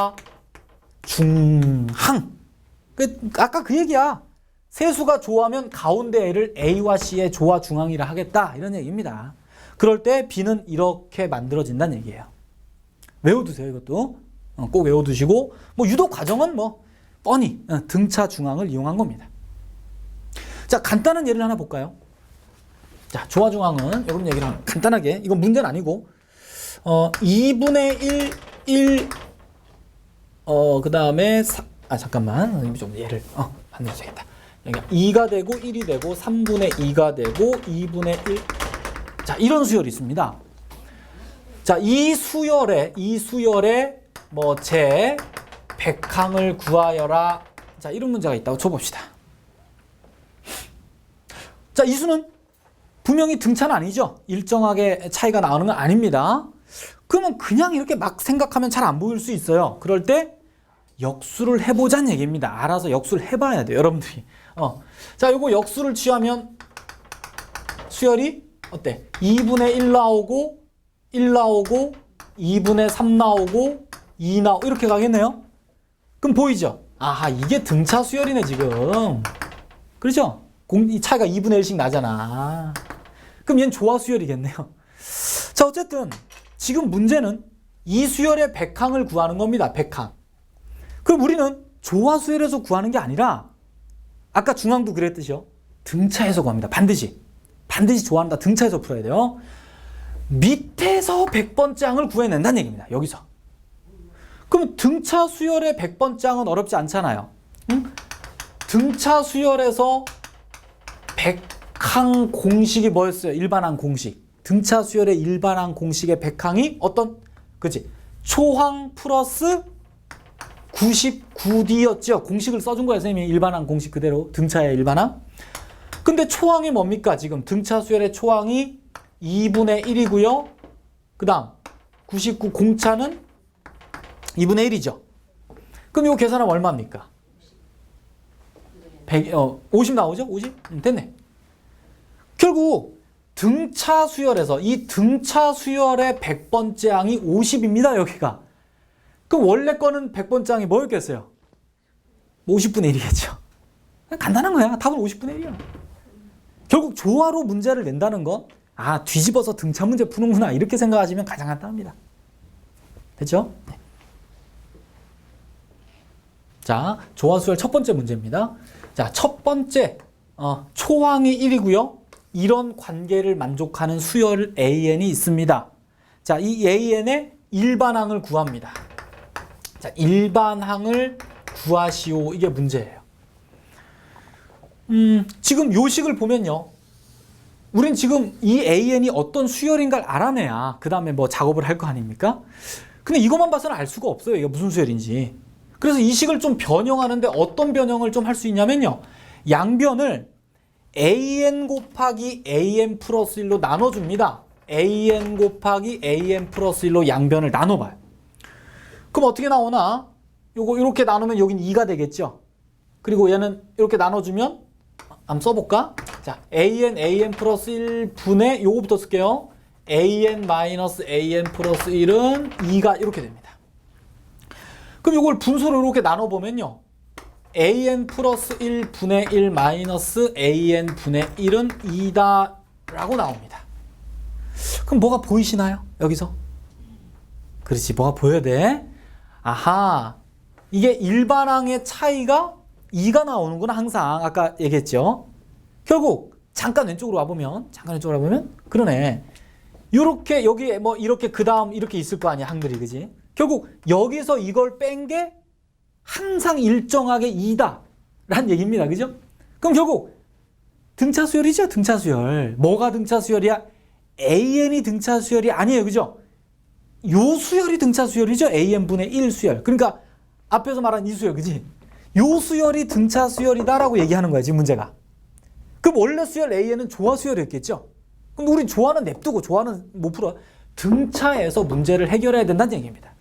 아까 그 얘기야. 세수가 조하면 가운데 L을 A와 C의 조화중항이라 하겠다. 이런 얘기입니다. 그럴 때 B는 이렇게 만들어진다는 얘기예요. 외워두세요, 이것도. 꼭 외워두시고, 뭐 유도 과정은 뭐 뻔히 등차 중항을 이용한 겁니다. 자, 간단한 예를 하나 볼까요? 자, 조화중항은 이런 얘기를 하면 간단하게, 이건 문제는 아니고 2분의 1, 그 다음에 잠깐만, 좀 예를 만들어야겠다. 여기가 2가 되고 1이 되고 3분의 2가 되고 2분의 1. 자, 이런 수열이 있습니다. 자, 이 수열에 뭐 제 백항을 구하여라. 자, 이런 문제가 있다고 쳐봅시다. 자, 이 수는 분명히 등차는 아니죠. 일정하게 차이가 나오는 건 아닙니다. 그러면 그냥 이렇게 막 생각하면 잘 안 보일 수 있어요. 그럴 때 역수를 해보자는 얘기입니다. 알아서 역수를 해봐야 돼요, 여러분들이. 자, 요거 역수를 취하면 수열이 어때? 2분의 1 나오고 1 나오고 2분의 3 나오고 2 나오고 이렇게 가겠네요. 그럼 보이죠? 아하, 이게 등차 수열이네 지금. 그렇죠? 이 차이가 2분의 1씩 나잖아. 그럼 얘는 조화 수열이겠네요. 자, 어쨌든 지금 문제는 이 수열의 백항을 구하는 겁니다. 백항. 그럼 우리는 조화 수열에서 구하는 게 아니라 아까 중항도 그랬듯이요. 등차에서 구합니다. 반드시 조화한다. 등차에서 풀어야 돼요. 밑에서 100번째 항을 구해낸다는 얘기입니다. 여기서. 그럼 등차 수열의 100번째 항은 어렵지 않잖아요. 응? 등차 수열에서 백항 공식이 뭐였어요? 일반항 공식. 등차 수열의 일반항 공식의 백항이 어떤? 그치? 초항 플러스 99D였죠. 공식을 써준 거예요, 선생님이. 일반항 공식 그대로. 등차의 일반항. 근데 초항이 뭡니까? 지금 등차 수열의 초항이 2분의 1이고요. 그 다음 99 공차는 2분의 1이죠. 그럼 이거 계산하면 얼마입니까? 50 나오죠? 50? 됐네. 결국 등차 수열에서 이 등차 수열의 100번째 항이 50입니다. 여기가. 그럼 원래 거는 100번째 항이 뭐였겠어요? 50분의 1이겠죠. 간단한 거야. 답은 50분의 1이야. 결국 조화로 문제를 낸다는 건 뒤집어서 등차 문제 푸는구나 이렇게 생각하시면 가장 간단합니다. 됐죠? 네. 자, 조화수열 첫 번째 문제입니다. 자, 첫 번째 초항이 1이고요. 이런 관계를 만족하는 수열 AN이 있습니다. 자, 이 AN의 일반항을 구합니다. 자, 일반항을 구하시오. 이게 문제예요. 지금 요 식을 보면요. 우린 지금 이 AN이 어떤 수열인 걸 알아내야 그 다음에 뭐 작업을 할 거 아닙니까? 근데 이것만 봐서는 알 수가 없어요. 이게 무슨 수열인지. 그래서 이 식을 좀 변형하는데 어떤 변형을 좀 할 수 있냐면요. 양변을 AN 곱하기 AN 플러스 1로 나눠줍니다. AN 곱하기 AN 플러스 1로 양변을 나눠봐요. 그럼 어떻게 나오나? 요거 이렇게 나누면 여긴 2가 되겠죠. 그리고 얘는 이렇게 나눠주면 한번 써볼까? 자, AN 플러스 1분의 요거부터 쓸게요. AN 마이너스 AN 플러스 1은 2가 이렇게 됩니다. 그럼 이걸 분수로 이렇게 나눠보면요. AN 플러스 1분의 1 마이너스 AN 분의 1은 2다 라고 나옵니다. 그럼 뭐가 보이시나요? 여기서? 그렇지, 뭐가 보여야 돼? 아하, 이게 일반항의 차이가 2가 나오는구나. 항상 아까 얘기했죠. 결국 잠깐 왼쪽으로 와보면 그러네. 요렇게 여기 뭐 이렇게 그 다음 이렇게 있을 거 아니야, 항들이. 그지? 결국 여기서 이걸 뺀 게 항상 일정하게 2다 라는 얘기입니다. 그죠? 그럼 결국 등차 수열이죠. 등차 수열. 뭐가 등차 수열이야? AN이 등차 수열이 아니에요. 그죠? 요 수열이 등차 수열이죠. AN분의 1 수열. 그러니까 앞에서 말한 이 수열. 그지? 요 수열이 등차 수열이다라고 얘기하는 거야. 지금 문제가. 그럼 원래 수열 AN은 조화 수열이었겠죠? 근데 우리 조화는 냅두고 조화는 못 풀어. 등차에서 문제를 해결해야 된다는 얘기입니다.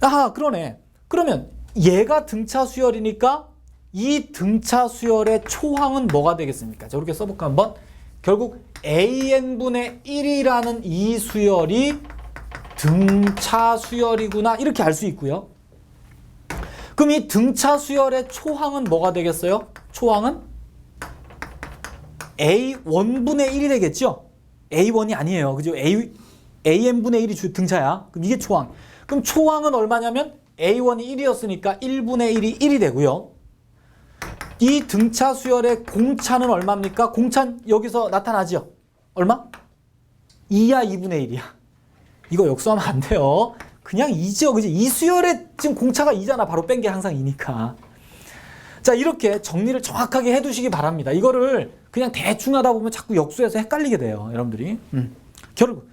아하, 그러네. 그러면 얘가 등차 수열이니까 이 등차 수열의 초항은 뭐가 되겠습니까? 자, 이렇게 써볼까 한번. 결국 AN분의 1이라는 이 수열이 등차 수열이구나 이렇게 알 수 있고요. 그럼 이 등차 수열의 초항은 뭐가 되겠어요? 초항은 A1분의 1이 되겠죠? A1이 아니에요. 그죠? AN분의 1이 등차야. 그럼 이게 초항. 그럼 초항은 얼마냐면 A1이 1이었으니까 1분의 1이 1이 되고요. 이 등차 수열의 공차는 얼마입니까? 공차는 여기서 나타나죠? 얼마? 2야, 2분의 1이야. 이거 역수하면 안 돼요. 그냥 2죠. 그지? 이 수열의 지금 공차가 2잖아. 바로 뺀 게 항상 2니까. 자, 이렇게 정리를 정확하게 해두시기 바랍니다. 이거를 그냥 대충 하다 보면 자꾸 역수해서 헷갈리게 돼요. 여러분들이. 그럼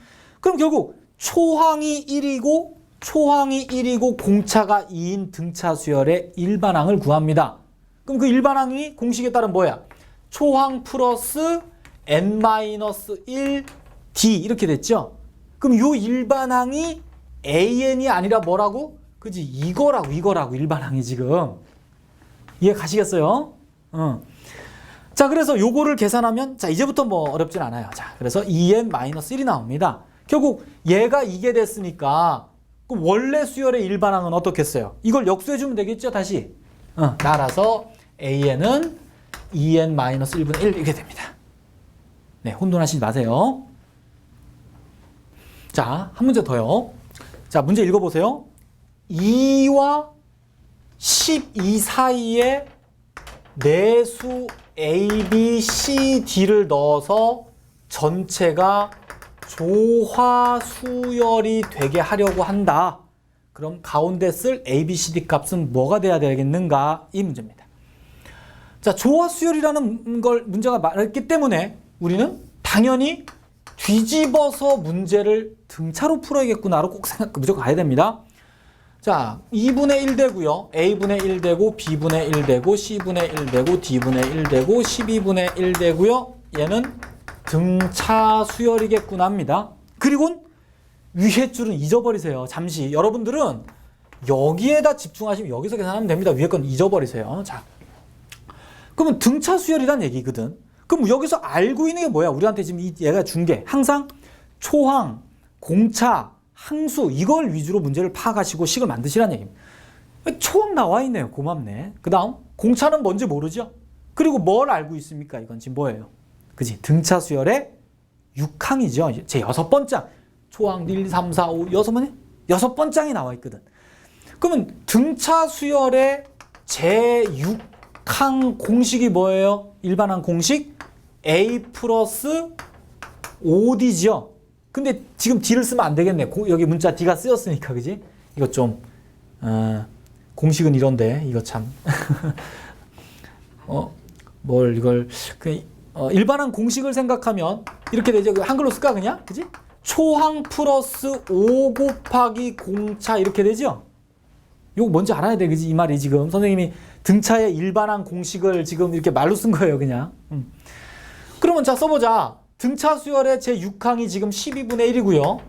결국 초항이 1이고 공차가 2인 등차 수열의 일반항을 구합니다. 그럼 그 일반항이 공식에 따른 뭐야? 초항 플러스 n-1 d 이렇게 됐죠? 그럼 요 일반항이 AN이 아니라 뭐라고? 그지? 이거라고 일반항이 지금. 이해 가시겠어요? 자, 그래서 요거를 계산하면 자, 이제부터 뭐 어렵진 않아요. 자, 그래서 2n-1이 나옵니다. 결국 얘가 이게 됐으니까 그럼 원래 수열의 일반항은 어떻겠어요? 이걸 역수해 주면 되겠죠, 다시. 따라서 AN은 2n-1분의 1 이렇게 됩니다. 네, 혼돈하시지 마세요. 자, 한 문제 더요. 자, 문제 읽어보세요. 2와 12 사이에 내수 A, B, C, D를 넣어서 전체가 조화 수열이 되게 하려고 한다. 그럼 가운데 쓸 A, B, C, D 값은 뭐가 돼야 되겠는가? 이 문제입니다. 자, 조화 수열이라는 걸 문제가 말했기 때문에 우리는 당연히 뒤집어서 문제를 등차로 풀어야겠구나로 꼭 무조건 가야 됩니다. 자, 2분의 1 되고요. A분의 1 되고 B분의 1 되고 C분의 1 되고 D분의 1 되고 12분의 1 되고요. 얘는 등차 수열이겠구나 합니다. 그리고 위에 줄은 잊어버리세요. 잠시. 여러분들은 여기에다 집중하시면 여기서 계산하면 됩니다. 위에 건 잊어버리세요. 자, 그러면 등차 수열이란 얘기거든. 그럼 여기서 알고 있는 게 뭐야? 우리한테 지금 얘가 준 게 항상 초항, 공차, 항수 이걸 위주로 문제를 파악하시고 식을 만드시라는 얘기입니다. 초항 나와 있네요. 고맙네. 그 다음 공차는 뭔지 모르죠? 그리고 뭘 알고 있습니까? 이건 지금 뭐예요? 그지? 등차 수열의 6항이죠. 제 6번장. 초항 1, 3, 4, 5, 6번장이 나와 있거든. 그러면 등차 수열의 제6항 공식이 뭐예요? 일반항 공식? A 플러스 5D죠. 근데 지금 D를 쓰면 안 되겠네. 여기 문자 D가 쓰였으니까, 그지? 이거 좀, 공식은 이런데, 이거 참. 일반항 공식을 생각하면 이렇게 되죠. 한글로 쓸까, 그냥? 그지? 초항 플러스 5 곱하기 공차 이렇게 되죠? 이거 뭔지 알아야 돼, 그지? 이 말이 지금. 선생님이 등차의 일반항 공식을 지금 이렇게 말로 쓴 거예요, 그냥. 그러면 자, 써보자. 등차 수열의 제6항이 지금 12분의 1이고요.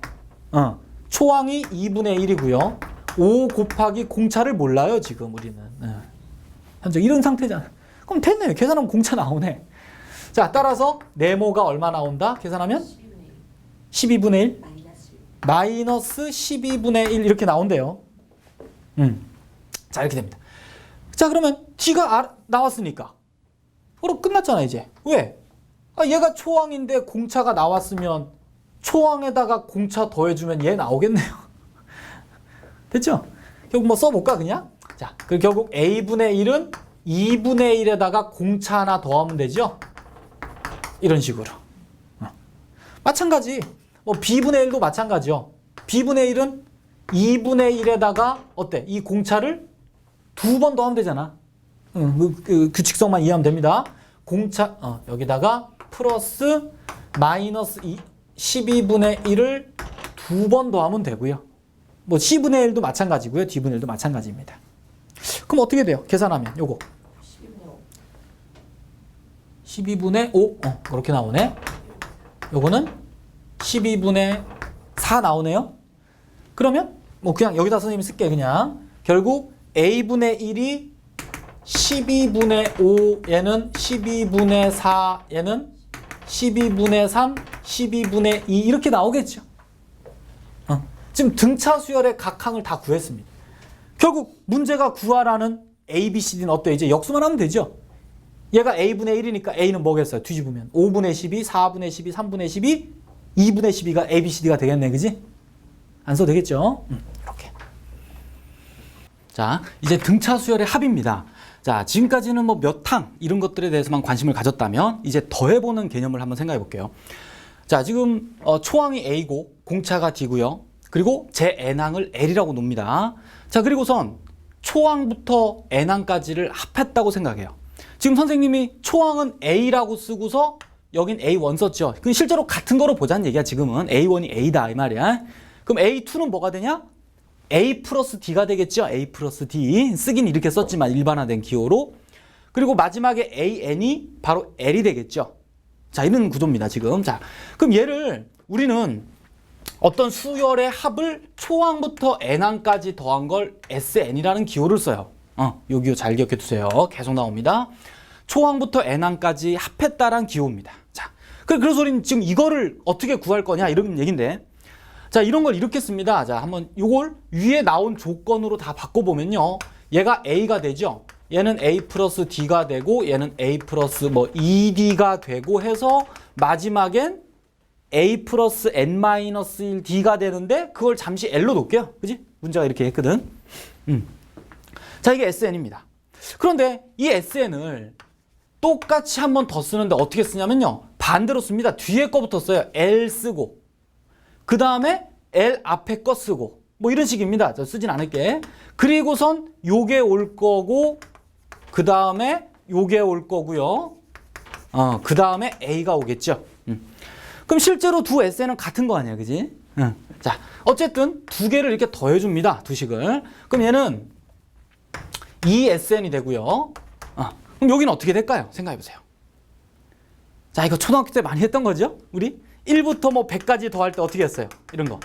초항이 2분의 1이고요. 5 곱하기 공차를 몰라요, 지금 우리는. 현재 이런 상태잖아. 그럼 됐네. 계산하면 공차 나오네. 자, 따라서 네모가 얼마 나온다? 계산하면? 12분의 1? 마이너스 12분의 1 이렇게 나온대요. 자, 이렇게 됩니다. 자, 그러면 D가 나왔으니까. 그럼 끝났잖아, 이제. 왜? 얘가 초항인데 공차가 나왔으면 초항에다가 공차 더해주면 얘 나오겠네요. 됐죠? 결국 뭐 써볼까, 그냥? 자, 그 결국 A분의 1은 2분의 1에다가 공차 하나 더하면 되죠? 이런 식으로. 마찬가지. 뭐 B분의 1도 마찬가지요. B분의 1은 2분의 1에다가 어때? 이 공차를 두 번 더 하면 되잖아. 그 규칙성만 이해하면 됩니다. 공차 여기다가 플러스 마이너스 12분의 1을 두 번 더하면 되고요. 뭐 C분의 1도 마찬가지고요. D분의 1도 마찬가지입니다. 그럼 어떻게 돼요? 계산하면 요거 12분의 5 그렇게 나오네. 요거는 12분의 4 나오네요. 그러면 뭐 그냥 여기다 선생님이 쓸게. 그냥 결국 A분의 1이 12분의 5 얘는 12분의 4 얘는 12분의 3 12분의 2 이렇게 나오겠죠. 지금 등차 수열의 각 항을 다 구했습니다. 결국 문제가 구하라는 A, B, C, D는 어때요? 이제 역수만 하면 되죠. 얘가 A분의 1이니까 A는 뭐겠어요? 뒤집으면 5분의 12, 4분의 12, 3분의 12, 2분의 12가 A, B, C, D가 되겠네. 그지? 안 써도 되겠죠? 이렇게. 자, 이제 등차 수열의 합입니다. 자, 지금까지는 뭐 몇 항 이런 것들에 대해서만 관심을 가졌다면 이제 더해보는 개념을 한번 생각해 볼게요. 자, 지금 초항이 A고 공차가 D고요. 그리고 제 N항을 L이라고 놉니다. 자, 그리고선 초항부터 N항까지를 합했다고 생각해요. 지금 선생님이 초항은 A라고 쓰고서 여긴 A1 썼죠. 그럼 실제로 같은 거로 보자는 얘기야. 지금은 A1이 A다 이 말이야. 그럼 A2는 뭐가 되냐? A 플러스 D가 되겠죠. A 플러스 D. 쓰긴 이렇게 썼지만 일반화된 기호로. 그리고 마지막에 AN이 바로 L이 되겠죠. 자, 이런 구조입니다. 지금. 자, 그럼 얘를 우리는 어떤 수열의 합을 초항부터 N항까지 더한 걸 SN이라는 기호를 써요. 요 기호 잘 기억해 두세요. 계속 나옵니다. 초항부터 N항까지 합했다란 기호입니다. 자, 그래서 우리는 지금 이거를 어떻게 구할 거냐 이런 얘기인데, 자, 이런 걸 이렇게 씁니다. 자, 한번 요걸 위에 나온 조건으로 다 바꿔보면요. 얘가 A가 되죠. 얘는 A 플러스 D가 되고 얘는 A 플러스 뭐 2D가 되고 해서 마지막엔 A 플러스 N-1 D가 되는데 그걸 잠시 L로 놓을게요. 그지? 문제가 이렇게 했거든. 자, 이게 SN입니다. 그런데 이 SN을 똑같이 한 번 더 쓰는데 어떻게 쓰냐면요. 반대로 씁니다. 뒤에 거부터 써요. L 쓰고 그 다음에 L 앞에 거 쓰고 뭐 이런 식입니다. 저 쓰진 않을게. 그리고선 요게 올 거고 그 다음에 요게 올 거고요. 그 다음에 A가 오겠죠. 그럼 실제로 두 SN은 같은 거 아니야, 그지? 자, 어쨌든 두 개를 이렇게 더해줍니다. 두 식을. 그럼 얘는 2SN이 되고요. 그럼 여기는 어떻게 될까요? 생각해보세요. 자, 이거 초등학교 때 많이 했던 거죠? 우리 1부터 뭐 100까지 더할 때 어떻게 했어요? 이런 거.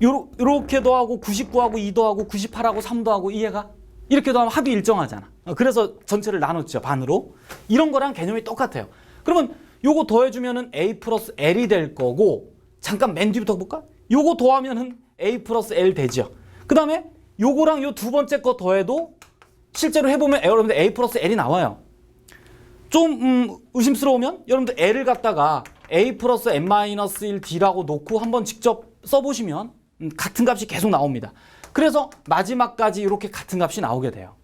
요렇게 더하고 99하고 2 더하고 98하고 3 더하고 이해가? 이렇게 더하면 합이 일정하잖아. 그래서 전체를 나눴죠. 반으로. 이런 거랑 개념이 똑같아요. 그러면 요거 더해주면은 A 플러스 L이 될 거고, 잠깐 맨 뒤부터 볼까? 요거 더하면은 A 플러스 L 되죠. 그 다음에 요거랑 요 두 번째 거 더해도 실제로 해보면 여러분들 A 플러스 L이 나와요. 좀 의심스러우면 여러분들 L을 갖다가 A 플러스 N-1D라고 놓고 한번 직접 써보시면 같은 값이 계속 나옵니다. 그래서 마지막까지 이렇게 같은 값이 나오게 돼요.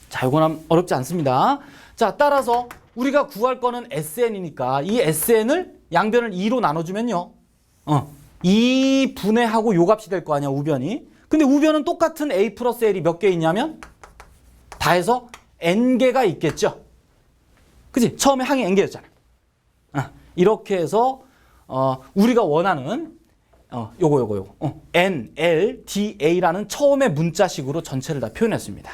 자, 이건 어렵지 않습니다. 자, 따라서 우리가 구할 거는 SN이니까 이 SN을 양변을 2로 나눠주면요. 2분의 하고 요 값이 될 거 아니야, 우변이. 근데 우변은 똑같은 A 플러스 L이 몇 개 있냐면 다 해서 N개가 있겠죠. 그치? 처음에 항이 N개였잖아. 이렇게 해서 우리가 원하는 요거 N, L, D, A라는 처음의 문자식으로 전체를 다 표현했습니다.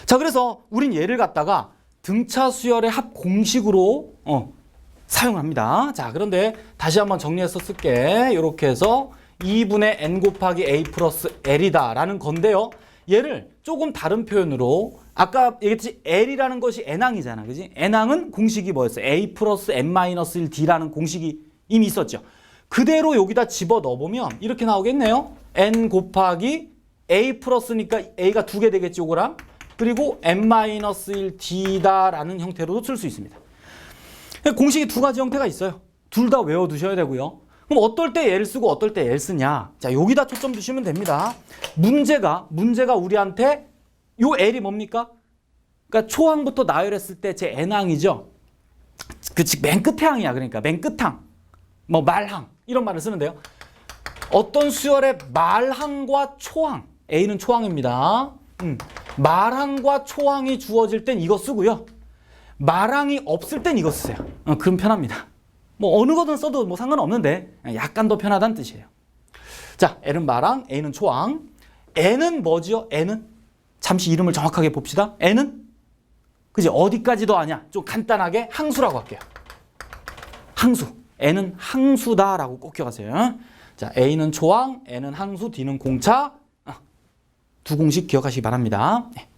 자, 그래서 우린 얘를 갖다가 등차 수열의 합 공식으로 사용합니다. 자, 그런데 다시 한번 정리해서 쓸게. 이렇게 해서 2분의 N 곱하기 A 플러스 L이다 라는 건데요. 얘를 조금 다른 표현으로 아까 얘기했지 L이라는 것이 N항이잖아. 그지? N항은 공식이 뭐였어요? A 플러스 N-1D라는 공식이 이미 있었죠. 그대로 여기다 집어 넣어보면 이렇게 나오겠네요. N 곱하기 A 플러스니까 A가 두 개 되겠지, 요거랑. 그리고 N-1D다라는 형태로도 쓸 수 있습니다. 공식이 두 가지 형태가 있어요. 둘 다 외워두셔야 되고요. 그럼 어떨 때 L 쓰고 어떨 때 L 쓰냐? 자, 여기다 초점 두시면 됩니다. 문제가 우리한테 요 L이 뭡니까? 그러니까 초항부터 나열했을 때 제 N항이죠. 그치, 맨 끝에 항이야. 그러니까 맨 끝항, 뭐 말항 이런 말을 쓰는데요. 어떤 수열의 말항과 초항 A는 초항입니다. 말항과 초항이 주어질 땐 이거 쓰고요. 말항이 없을 땐 이거 쓰세요. 그럼 편합니다. 뭐 어느 거든 써도 뭐 상관없는데 약간 더 편하다는 뜻이에요. 자, L은 말항, A는 초항. N은 뭐지요? N은? 잠시 이름을 정확하게 봅시다. N은? 그지? 어디까지도 아니야. 좀 간단하게 항수라고 할게요. 항수. N은 항수다라고 꼭 기억하세요. 자, A는 초항, N은 항수, D는 공차. 두 공식 기억하시기 바랍니다. 네.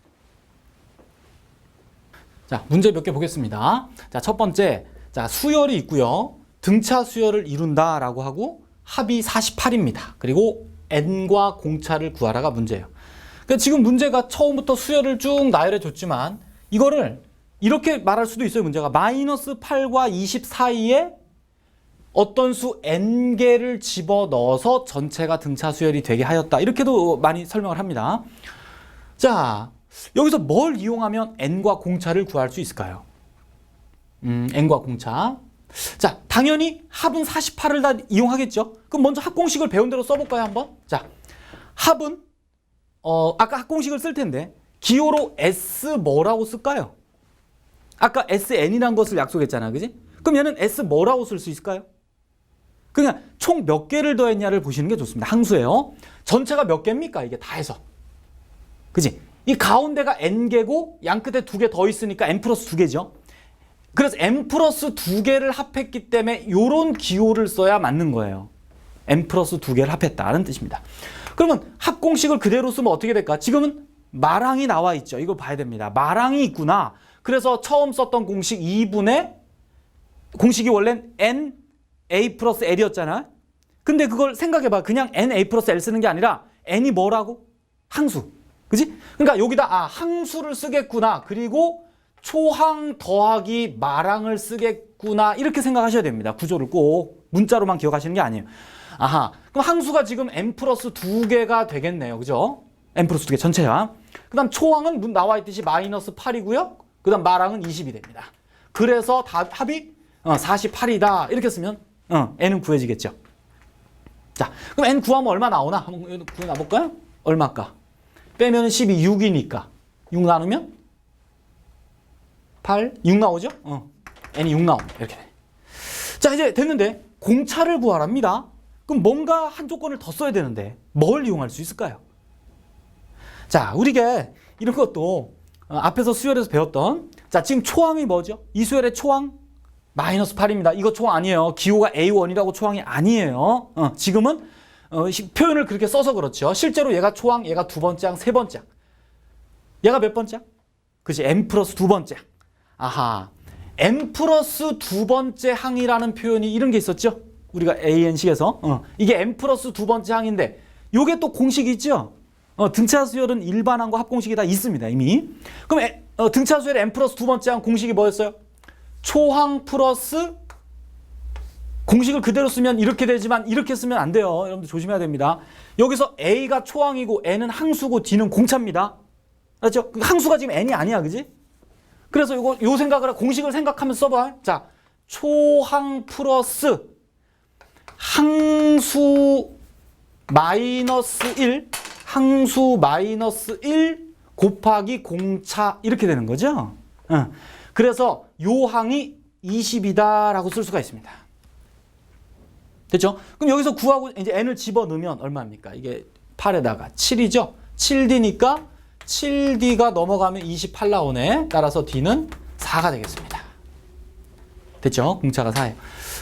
자, 문제 몇 개 보겠습니다. 자, 첫 번째. 자, 수열이 있고요. 등차 수열을 이룬다라고 하고 합이 48입니다. 그리고 N과 공차를 구하라가 문제예요. 그러니까 지금 문제가 처음부터 수열을 쭉 나열해 줬지만 이거를 이렇게 말할 수도 있어요. 문제가 마이너스 8과 20 사이에 어떤 수 n개를 집어넣어서 전체가 등차 수열이 되게 하였다. 이렇게도 많이 설명을 합니다. 자, 여기서 뭘 이용하면 n과 공차를 구할 수 있을까요? n과 공차. 자, 당연히 합은 48을 다 이용하겠죠. 그럼 먼저 합공식을 배운 대로 써볼까요, 한번? 자, 합은 아까 합공식을 쓸 텐데 기호로 S 뭐라고 쓸까요? 아까 SN이라는 것을 약속했잖아, 그지? 그럼 얘는 S 뭐라고 쓸 수 있을까요? 그냥 총 몇 개를 더했냐를 보시는 게 좋습니다. 항수예요. 전체가 몇 개입니까? 이게 다 해서. 그지? 이 가운데가 n개고 양 끝에 2개 더 있으니까 n 플러스 2개죠. 그래서 n 플러스 2개를 합했기 때문에 이런 기호를 써야 맞는 거예요. n 플러스 2개를 합했다는 뜻입니다. 그러면 합공식을 그대로 쓰면 어떻게 될까? 지금은 말항이 나와 있죠. 이걸 봐야 됩니다. 말항이 있구나. 그래서 처음 썼던 공식 2분의 공식이 원래는 n a 플러스 l이었잖아. 근데 그걸 생각해봐. 그냥 n a 플러스 l 쓰는 게 아니라 n이 뭐라고? 항수. 그지? 그러니까 여기다 항수를 쓰겠구나. 그리고 초항 더하기 말항을 쓰겠구나. 이렇게 생각하셔야 됩니다. 구조를 꼭 문자로만 기억하시는 게 아니에요. 아하. 그럼 항수가 지금 n 플러스 2개가 되겠네요. 그죠? n 플러스 2개 전체야. 그 다음 초항은 나와 있듯이 마이너스 8이고요. 그 다음 말항은 20이 됩니다. 그래서 합이 48이다. 이렇게 쓰면 n은 구해지겠죠. 자, 그럼 n 구하면 얼마 나오나? 한번 구해놔볼까요? 얼마일까? 빼면 12, 6이니까 6 나누면 8, 6 나오죠? n이 6 나옵니다. 이렇게 돼. 자, 이제 됐는데 공차를 구하랍니다. 그럼 뭔가 한 조건을 더 써야 되는데 뭘 이용할 수 있을까요? 자, 우리가 이런 것도 앞에서 수열에서 배웠던, 자, 지금 초항이 뭐죠? 이 수열의 초항 마이너스 8입니다. 이거 초항 아니에요. 기호가 A1이라고 초항이 아니에요. 지금은 표현을 그렇게 써서 그렇죠. 실제로 얘가 초항, 얘가 두 번째 항, 세 번째 항. 얘가 몇 번째 항? 그치, n 플러스 두 번째 항. 아하, n 플러스 두 번째 항이라는 표현이 이런 게 있었죠. 우리가 AN식에서 이게 n 플러스 두 번째 항인데 요게 또 공식이 있죠. 등차 수열은 일반항과 합공식이 다 있습니다, 이미. 그럼 등차 수열의 n 플러스 두 번째 항 공식이 뭐였어요? 초항 플러스, 공식을 그대로 쓰면 이렇게 되지만 이렇게 쓰면 안 돼요. 여러분들 조심해야 됩니다. 여기서 A가 초항이고 N은 항수고 D는 공차입니다. 그렇죠? 항수가 지금 N이 아니야, 그지? 그래서 요 생각을, 공식을 생각하면서 써봐. 자, 초항 플러스 항수 마이너스 1, 항수 마이너스 1 곱하기 공차, 이렇게 되는 거죠. 그래서 요 항이 20이다라고 쓸 수가 있습니다. 됐죠? 그럼 여기서 구하고 이제 n을 집어넣으면 얼마입니까? 이게 8에다가 7이죠? 7d니까 7d가 넘어가면 28 나오네. 따라서 d는 4가 되겠습니다. 됐죠? 공차가 4예요.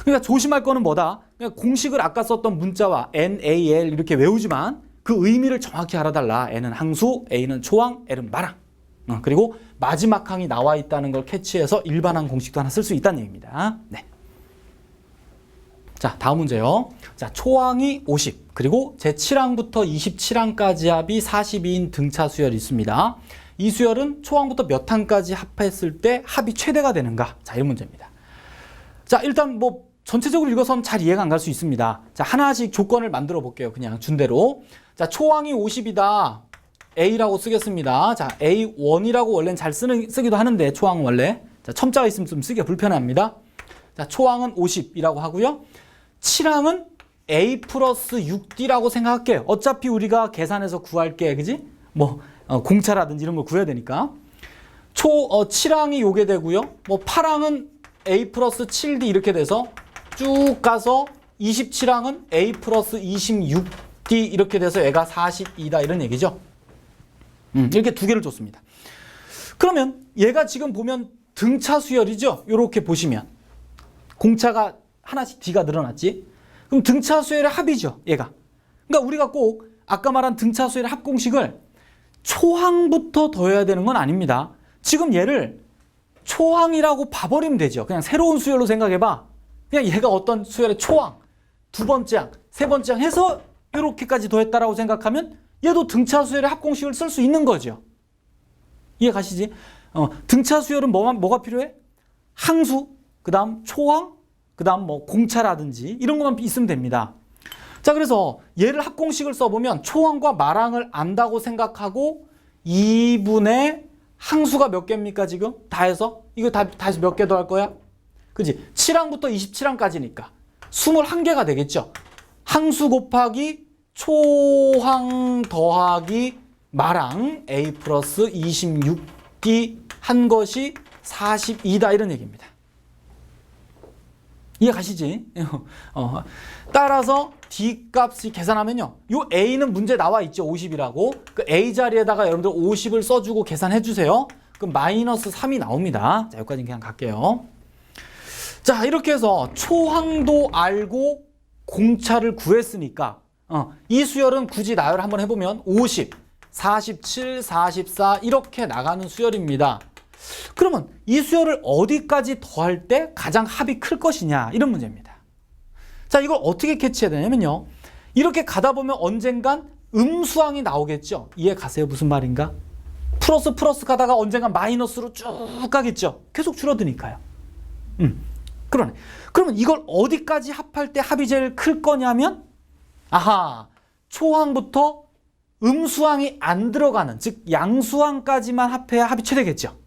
그러니까 조심할 거는 뭐다? 그러니까 공식을 아까 썼던 문자와 NaL 이렇게 외우지만 그 의미를 정확히 알아달라. n은 항수, a는 초항, l은 말항. 그리고 마지막 항이 나와 있다는 걸 캐치해서 일반항 공식도 하나 쓸 수 있다는 얘기입니다. 네. 자, 다음 문제요. 자, 초항이 50, 그리고 제7항부터 27항까지 합이 42인 등차 수열이 있습니다. 이 수열은 초항부터 몇 항까지 합했을 때 합이 최대가 되는가? 자, 이런 문제입니다. 자, 일단 뭐 전체적으로 읽어서는 잘 이해가 안 갈 수 있습니다. 자, 하나씩 조건을 만들어 볼게요. 그냥 준 대로. 자, 초항이 50이다. A라고 쓰겠습니다. 자, A1이라고 원래는 잘 쓰기도 하는데 초항은 원래. 자, 첨자가 있으면 좀 쓰기가 불편합니다. 자, 초항은 50이라고 하고요. 7항은 a 플러스 6d라고 생각할게요. 어차피 우리가 계산해서 구할게, 그지? 뭐 공차라든지 이런 거 구해야 되니까. 7항이 요게 되고요. 뭐 8항은 a 플러스 7d 이렇게 돼서 쭉 가서 27항은 a 플러스 26d 이렇게 돼서 얘가 42다 이런 얘기죠. 이렇게 두 개를 줬습니다. 그러면 얘가 지금 보면 등차 수열이죠. 이렇게 보시면 공차가 하나씩 d가 늘어났지. 그럼 등차 수열의 합이죠, 얘가. 그러니까 우리가 꼭 아까 말한 등차 수열의 합 공식을 초항부터 더해야 되는 건 아닙니다. 지금 얘를 초항이라고 봐버리면 되죠. 그냥 새로운 수열로 생각해봐. 그냥 얘가 어떤 수열의 초항, 두 번째 항, 세 번째 항 해서 이렇게까지 더했다라고 생각하면 얘도 등차 수열의 합 공식을 쓸 수 있는 거죠. 이해 가시지? 등차 수열은 뭐가 필요해? 항수, 그 다음 초항, 그 다음 뭐 공차라든지 이런 것만 있으면 됩니다. 자, 그래서 얘를 합공식을 써보면 초항과 말항을 안다고 생각하고 2분의 항수가 몇 개입니까 지금? 다 해서? 이거 다 해서 몇 개 더 할 거야? 그지? 7항부터 27항까지니까 21개가 되겠죠. 항수 곱하기 초항 더하기 말항 a 플러스 26d 한 것이 42다 이런 얘기입니다. 이해 가시지? 따라서 d 값이 계산하면요. 요 a는 문제 나와 있죠. 50이라고. 그 a 자리에다가 여러분들 50을 써주고 계산해 주세요. 그럼 마이너스 3이 나옵니다. 자, 여기까지 그냥 갈게요. 자, 이렇게 해서 초항도 알고 공차를 구했으니까 이 수열은 굳이 나열을 한번 해보면 50, 47, 44 이렇게 나가는 수열입니다. 그러면 이 수열을 어디까지 더할 때 가장 합이 클 것이냐 이런 문제입니다. 자, 이걸 어떻게 캐치해야 되냐면요. 이렇게 가다 보면 언젠간 음수항이 나오겠죠. 이해 가세요? 무슨 말인가? 플러스 가다가 언젠간 마이너스로 쭉 가겠죠. 계속 줄어드니까요. 그러네. 그러면 이걸 어디까지 합할 때 합이 제일 클 거냐면 초항부터 음수항이 안 들어가는, 즉 양수항까지만 합해야 합이 최대겠죠.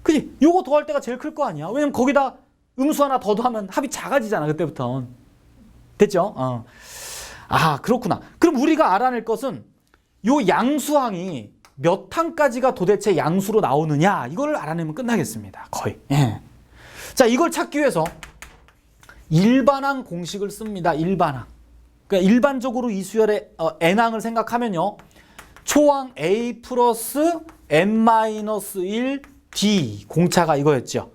그지? 요거 더할 때가 제일 클 거 아니야. 왜냐면 거기다 음수 하나 더 더하면 합이 작아지잖아, 그때부터. 됐죠? 그렇구나. 그럼 우리가 알아낼 것은 요 양수항이 몇 항까지가 도대체 양수로 나오느냐, 이걸 알아내면 끝나겠습니다. 거의. 예. 자, 이걸 찾기 위해서 일반항 공식을 씁니다. 일반항. 그러니까 일반적으로 이 수열의 n항을 생각하면요. 초항 a 플러스 n-1 d 공차가 이거였죠.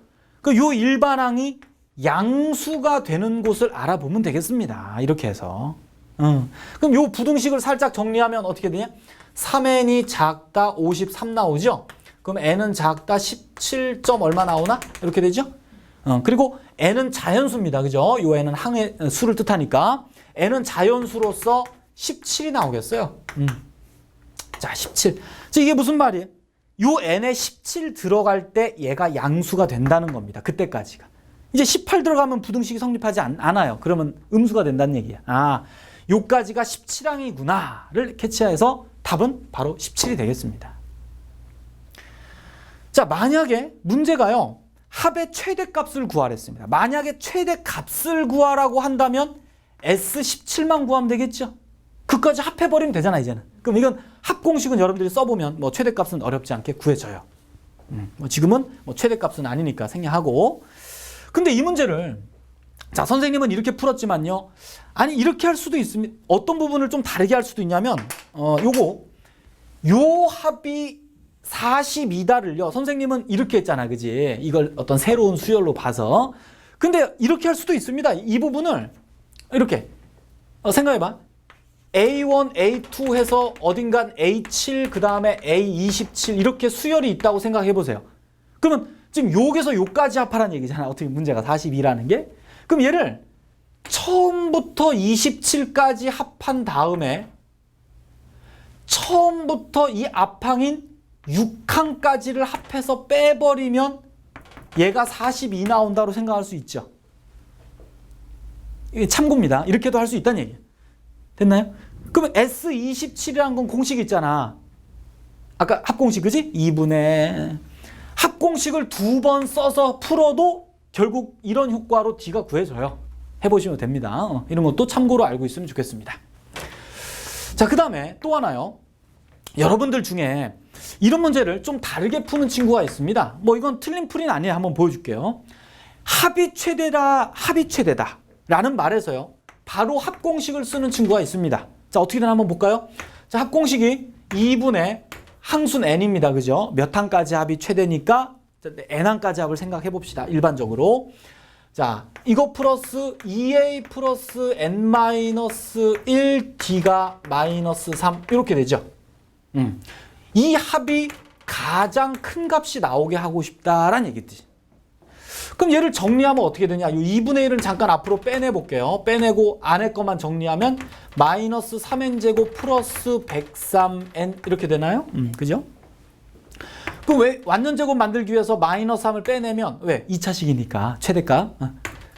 요 일반항이 양수가 되는 곳을 알아보면 되겠습니다. 이렇게 해서. 그럼 요 부등식을 살짝 정리하면 어떻게 되냐? 3n이 작다 53 나오죠? 그럼 n은 작다 17. 얼마 나오나? 이렇게 되죠? 그리고 n은 자연수입니다. 그죠? 요 n은 항의 수를 뜻하니까 n은 자연수로서 17이 나오겠어요. 자, 17. 자, 이게 무슨 말이에요? 요 n에 17 들어갈 때 얘가 양수가 된다는 겁니다. 그때까지가. 이제 18 들어가면 부등식이 성립하지 않아요. 그러면 음수가 된다는 얘기야. 요까지가 17항이구나를 캐치해서 답은 바로 17이 되겠습니다. 자, 만약에 문제가요. 합의 최대값을 구하랬습니다. 만약에 최대값을 구하라고 한다면 S17만 구하면 되겠죠. 그까지 합해버리면 되잖아, 이제는. 그럼 이건 합공식은 여러분들이 써보면 뭐 최대값은 어렵지 않게 구해져요. 지금은 뭐 최대값은 아니니까 생략하고. 근데 이 문제를 자, 선생님은 이렇게 풀었지만요. 아니, 이렇게 할 수도 있습니다. 어떤 부분을 좀 다르게 할 수도 있냐면 요 합이 42다를요. 선생님은 이렇게 했잖아, 그지? 이걸 어떤 새로운 수열로 봐서. 근데 이렇게 할 수도 있습니다. 이 부분을 이렇게 생각해봐. A1, A2 해서 어딘간 A7, 그 다음에 A27 이렇게 수열이 있다고 생각해보세요. 그러면 지금 여기서 요까지 합하라는 얘기잖아. 어떻게 문제가 42라는 게. 그럼 얘를 처음부터 27까지 합한 다음에 처음부터 이 앞항인 6항까지를 합해서 빼버리면 얘가 42 나온다고 생각할 수 있죠. 이게 참고입니다. 이렇게도 할 수 있다는 얘기예요. 됐나요? 그러면 S27이라는 건 공식 있잖아. 아까 합공식, 그지? 2분의 합공식을 2번 써서 풀어도 결국 이런 효과로 D가 구해져요. 해보시면 됩니다. 이런 것도 참고로 알고 있으면 좋겠습니다. 자, 그 다음에 또 하나요. 여러분들 중에 이런 문제를 좀 다르게 푸는 친구가 있습니다. 뭐 이건 틀린 풀이는 아니에요. 한번 보여줄게요. 합이 최대다 라는 말에서요, 바로 합공식을 쓰는 친구가 있습니다. 자, 어떻게 되나 한번 볼까요? 자, 합공식이 2분의 항순 n입니다. 그죠? 몇 항까지 합이 최대니까 n항까지 합을 생각해 봅시다. 일반적으로. 자, 이거 플러스 2a 플러스 n-1d가 마이너스 3 이렇게 되죠. 이 합이 가장 큰 값이 나오게 하고 싶다라는 얘기지. 그럼 얘를 정리하면 어떻게 되냐? 이 2분의 1은 잠깐 앞으로 빼내 볼게요. 빼내고 안에 것만 정리하면 마이너스 3n제곱 플러스 103n 이렇게 되나요? 그죠? 그럼 왜 완전제곱 만들기 위해서 마이너스 3을 빼내면 왜? 2차식이니까 최대값.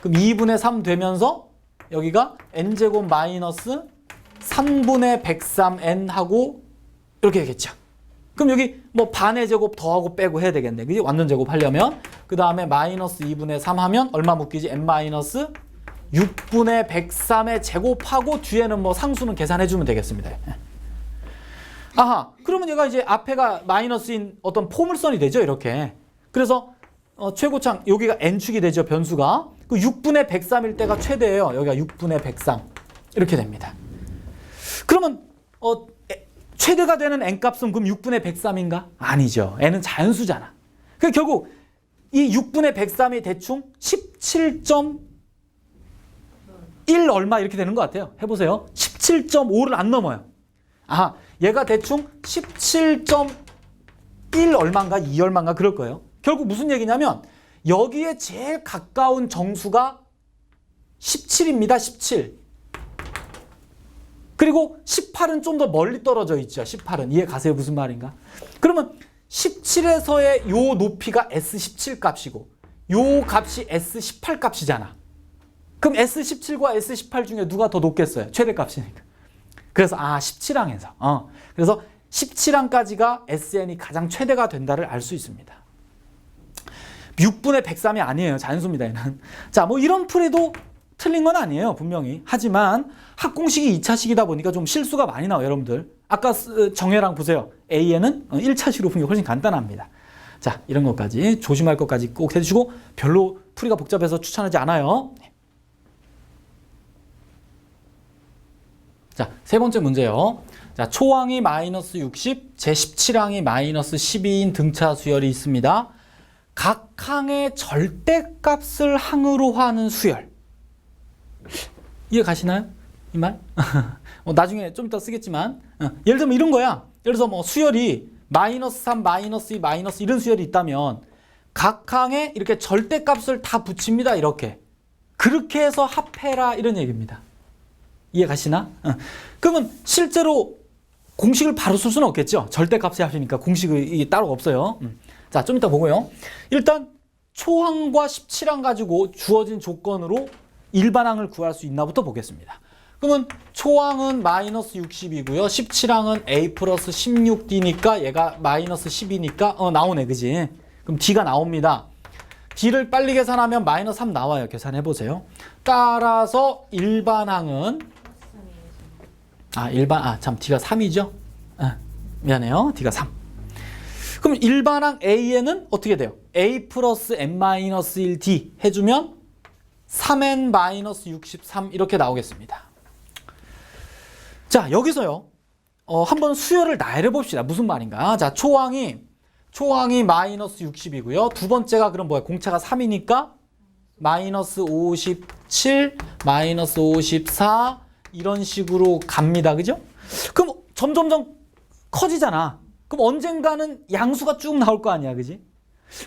그럼 2분의 3 되면서 여기가 n제곱 마이너스 3분의 103n 하고 이렇게 되겠죠. 그럼 여기 뭐 반의 제곱 더하고 빼고 해야 되겠네. 그지? 완전 제곱 하려면. 그 다음에 마이너스 2분의 3 하면 얼마 묶이지? n 마이너스 6분의 103의 제곱하고 뒤에는 뭐 상수는 계산해주면 되겠습니다. 아하, 그러면 얘가 이제 앞에가 마이너스인 어떤 포물선이 되죠, 이렇게. 그래서 최고창 여기가 n축이 되죠, 변수가. 그 6분의 103일 때가 최대예요. 여기가 6분의 103 이렇게 됩니다. 그러면 최대가 되는 n값은 그럼 6분의 103인가? 아니죠. n은 자연수잖아. 그러니까 결국 이 6분의 103이 대충 17.1 얼마 이렇게 되는 것 같아요. 해보세요. 17.5를 안 넘어요. 아하, 얘가 대충 17.1 얼마인가 2 얼마인가 그럴 거예요. 결국 무슨 얘기냐면 여기에 제일 가까운 정수가 17입니다. 17. 그리고 18은 좀 더 멀리 떨어져 있죠. 18은. 이해 가세요? 무슨 말인가? 그러면 17에서의 요 높이가 S17 값이고 요 값이 S18 값이잖아. 그럼 S17과 S18 중에 누가 더 높겠어요? 최대값이니까. 그래서 17항에서. 그래서 17항까지가 SN이 가장 최대가 된다를 알 수 있습니다. 6분의 103이 아니에요. 자연수입니다. 얘는. 자, 뭐 이런 풀이도 틀린 건 아니에요. 분명히. 하지만 합공식이 2차식이다 보니까 좀 실수가 많이 나와요. 여러분들. 아까 정혜랑 보세요. AN은 1차식으로 푸는 게 훨씬 간단합니다. 자, 이런 것까지 조심할 것까지 꼭 해주시고 별로 풀이가 복잡해서 추천하지 않아요. 자, 세 번째 문제요. 자, 초항이 마이너스 60, 제17항이 마이너스 12인 등차 수열이 있습니다. 각 항의 절대값을 항으로 하는 수열. 이해 가시나요? 이 말? 나중에 좀 이따 쓰겠지만 예를 들면 이런 거야. 예를 들어서 뭐 수열이 마이너스 3, 마이너스 2, 마이너스 이런 수열이 있다면 각 항에 이렇게 절대값을 다 붙입니다. 이렇게. 그렇게 해서 합해라 이런 얘기입니다. 이해 가시나? 그러면 실제로 공식을 바로 쓸 수는 없겠죠. 절대값에 합이니까 공식이 따로 없어요. 자, 좀 이따 보고요. 일단 초항과 17항 가지고 주어진 조건으로 일반항을 구할 수 있나부터 보겠습니다. 그러면 초항은 마이너스 60이고요. 17항은 a 플러스 16d니까 얘가 마이너스 10이니까 나오네. 그지? 그럼 d가 나옵니다. d를 빨리 계산하면 마이너스 3 나와요. 계산해보세요. 따라서 일반항은 d가 3이죠? 미안해요. d가 3. 그럼 일반항 a에는 어떻게 돼요? a 플러스 n-1d 해주면 3n-63 이렇게 나오겠습니다. 자, 여기서요. 한번 수열을 나열해 봅시다. 무슨 말인가? 자, 초항이 마이너스 60이고요. 두 번째가 그럼 뭐야? 공차가 3이니까 마이너스 57, 마이너스 54 이런 식으로 갑니다. 그죠? 그럼 점점점 커지잖아. 그럼 언젠가는 양수가 쭉 나올 거 아니야. 그지?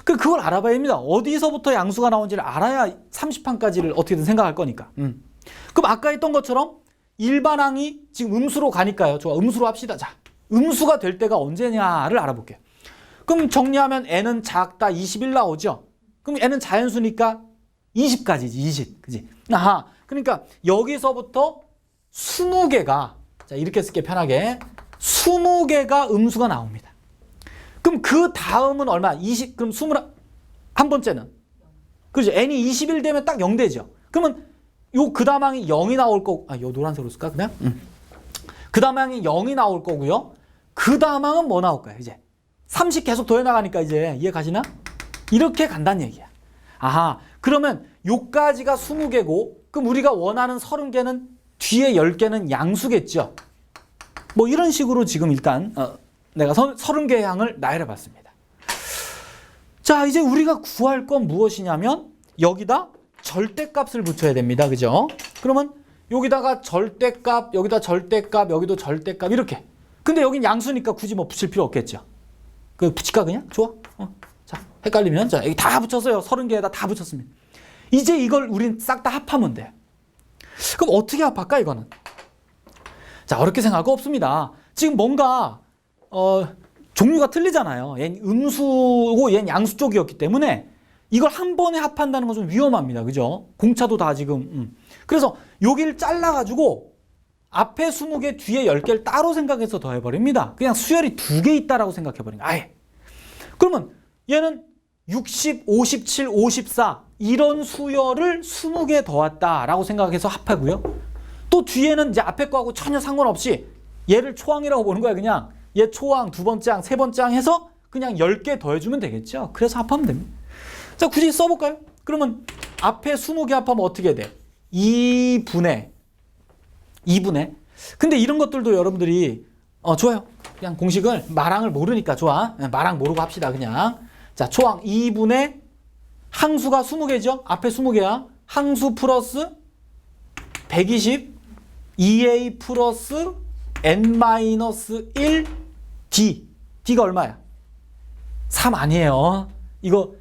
그걸 알아봐야 됩니다. 어디서부터 양수가 나온지를 알아야 30항까지를 어떻게든 생각할 거니까. 그럼 아까 했던 것처럼 일반항이 지금 음수로 가니까요. 좋아, 음수로 합시다. 자, 음수가 될 때가 언제냐를 알아볼게요. 그럼 정리하면 n은 작다 21 나오죠. 그럼 n은 자연수니까 20까지지. 20. 그지? 아하. 그러니까 여기서부터 20개가, 자, 이렇게 쓸게 편하게. 20개가 음수가 나옵니다. 그럼 그 다음은 얼마? 20, 그럼 21번째는? 그죠? n이 21 되면 딱 0 되죠? 그러면 요 그다음항이 0이 나올 거고, 요 노란색으로 쓸까 그냥? 그다음항이 0이 나올 거고요. 그다음항은 뭐 나올까요? 이제 30 계속 더해 나가니까 이제 이해 가시나? 이렇게 간다는 얘기야. 아하, 그러면 요까지가 20개고 그럼 우리가 원하는 30개는 뒤에 10개는 양수겠죠. 뭐 이런 식으로 지금 일단 내가 30개의 항을 나열해 봤습니다. 자, 이제 우리가 구할 건 무엇이냐면 여기다 절대값을 붙여야 됩니다. 그죠? 그러면 여기다가 절대값, 여기다 절대값, 여기도 절대값 이렇게. 근데 여긴 양수니까 굳이 뭐 붙일 필요 없겠죠. 그 붙일까 그냥? 좋아. 자, 헷갈리면 자, 여기 다 붙였어요. 30개에다 다 붙였습니다. 이제 이걸 우린 싹 다 합하면 돼. 그럼 어떻게 합할까 이거는? 자, 어렵게 생각할 거 없습니다. 지금 뭔가 종류가 틀리잖아요. 얘는 음수고 얘는 양수 쪽이었기 때문에 이걸 한 번에 합한다는 건 좀 위험합니다. 그죠? 공차도 다 지금. 그래서 여기를 잘라가지고 앞에 20개, 뒤에 10개를 따로 생각해서 더해버립니다. 그냥 수열이 2개 있다라고 생각해버린 거예요. 아예. 그러면 얘는 60, 57, 54 이런 수열을 20개 더했다라고 생각해서 합하고요. 또 뒤에는 이제 앞에 거하고 전혀 상관없이 얘를 초항이라고 보는 거야. 그냥 얘 초항, 두 번째 항, 세 번째 항 해서 그냥 10개 더해주면 되겠죠. 그래서 합하면 됩니다. 자, 굳이 써볼까요? 그러면 앞에 20개 합하면 어떻게 돼? 2분의. 근데 이런 것들도 여러분들이 좋아요. 그냥 공식을 마랑을 모르니까 좋아. 마랑 모르고 합시다. 그냥. 자, 초항 2분의 항수가 20개죠. 앞에 20개야. 항수 플러스 120 2a 플러스 n-1 d. d가 얼마야? 3 아니에요. 이거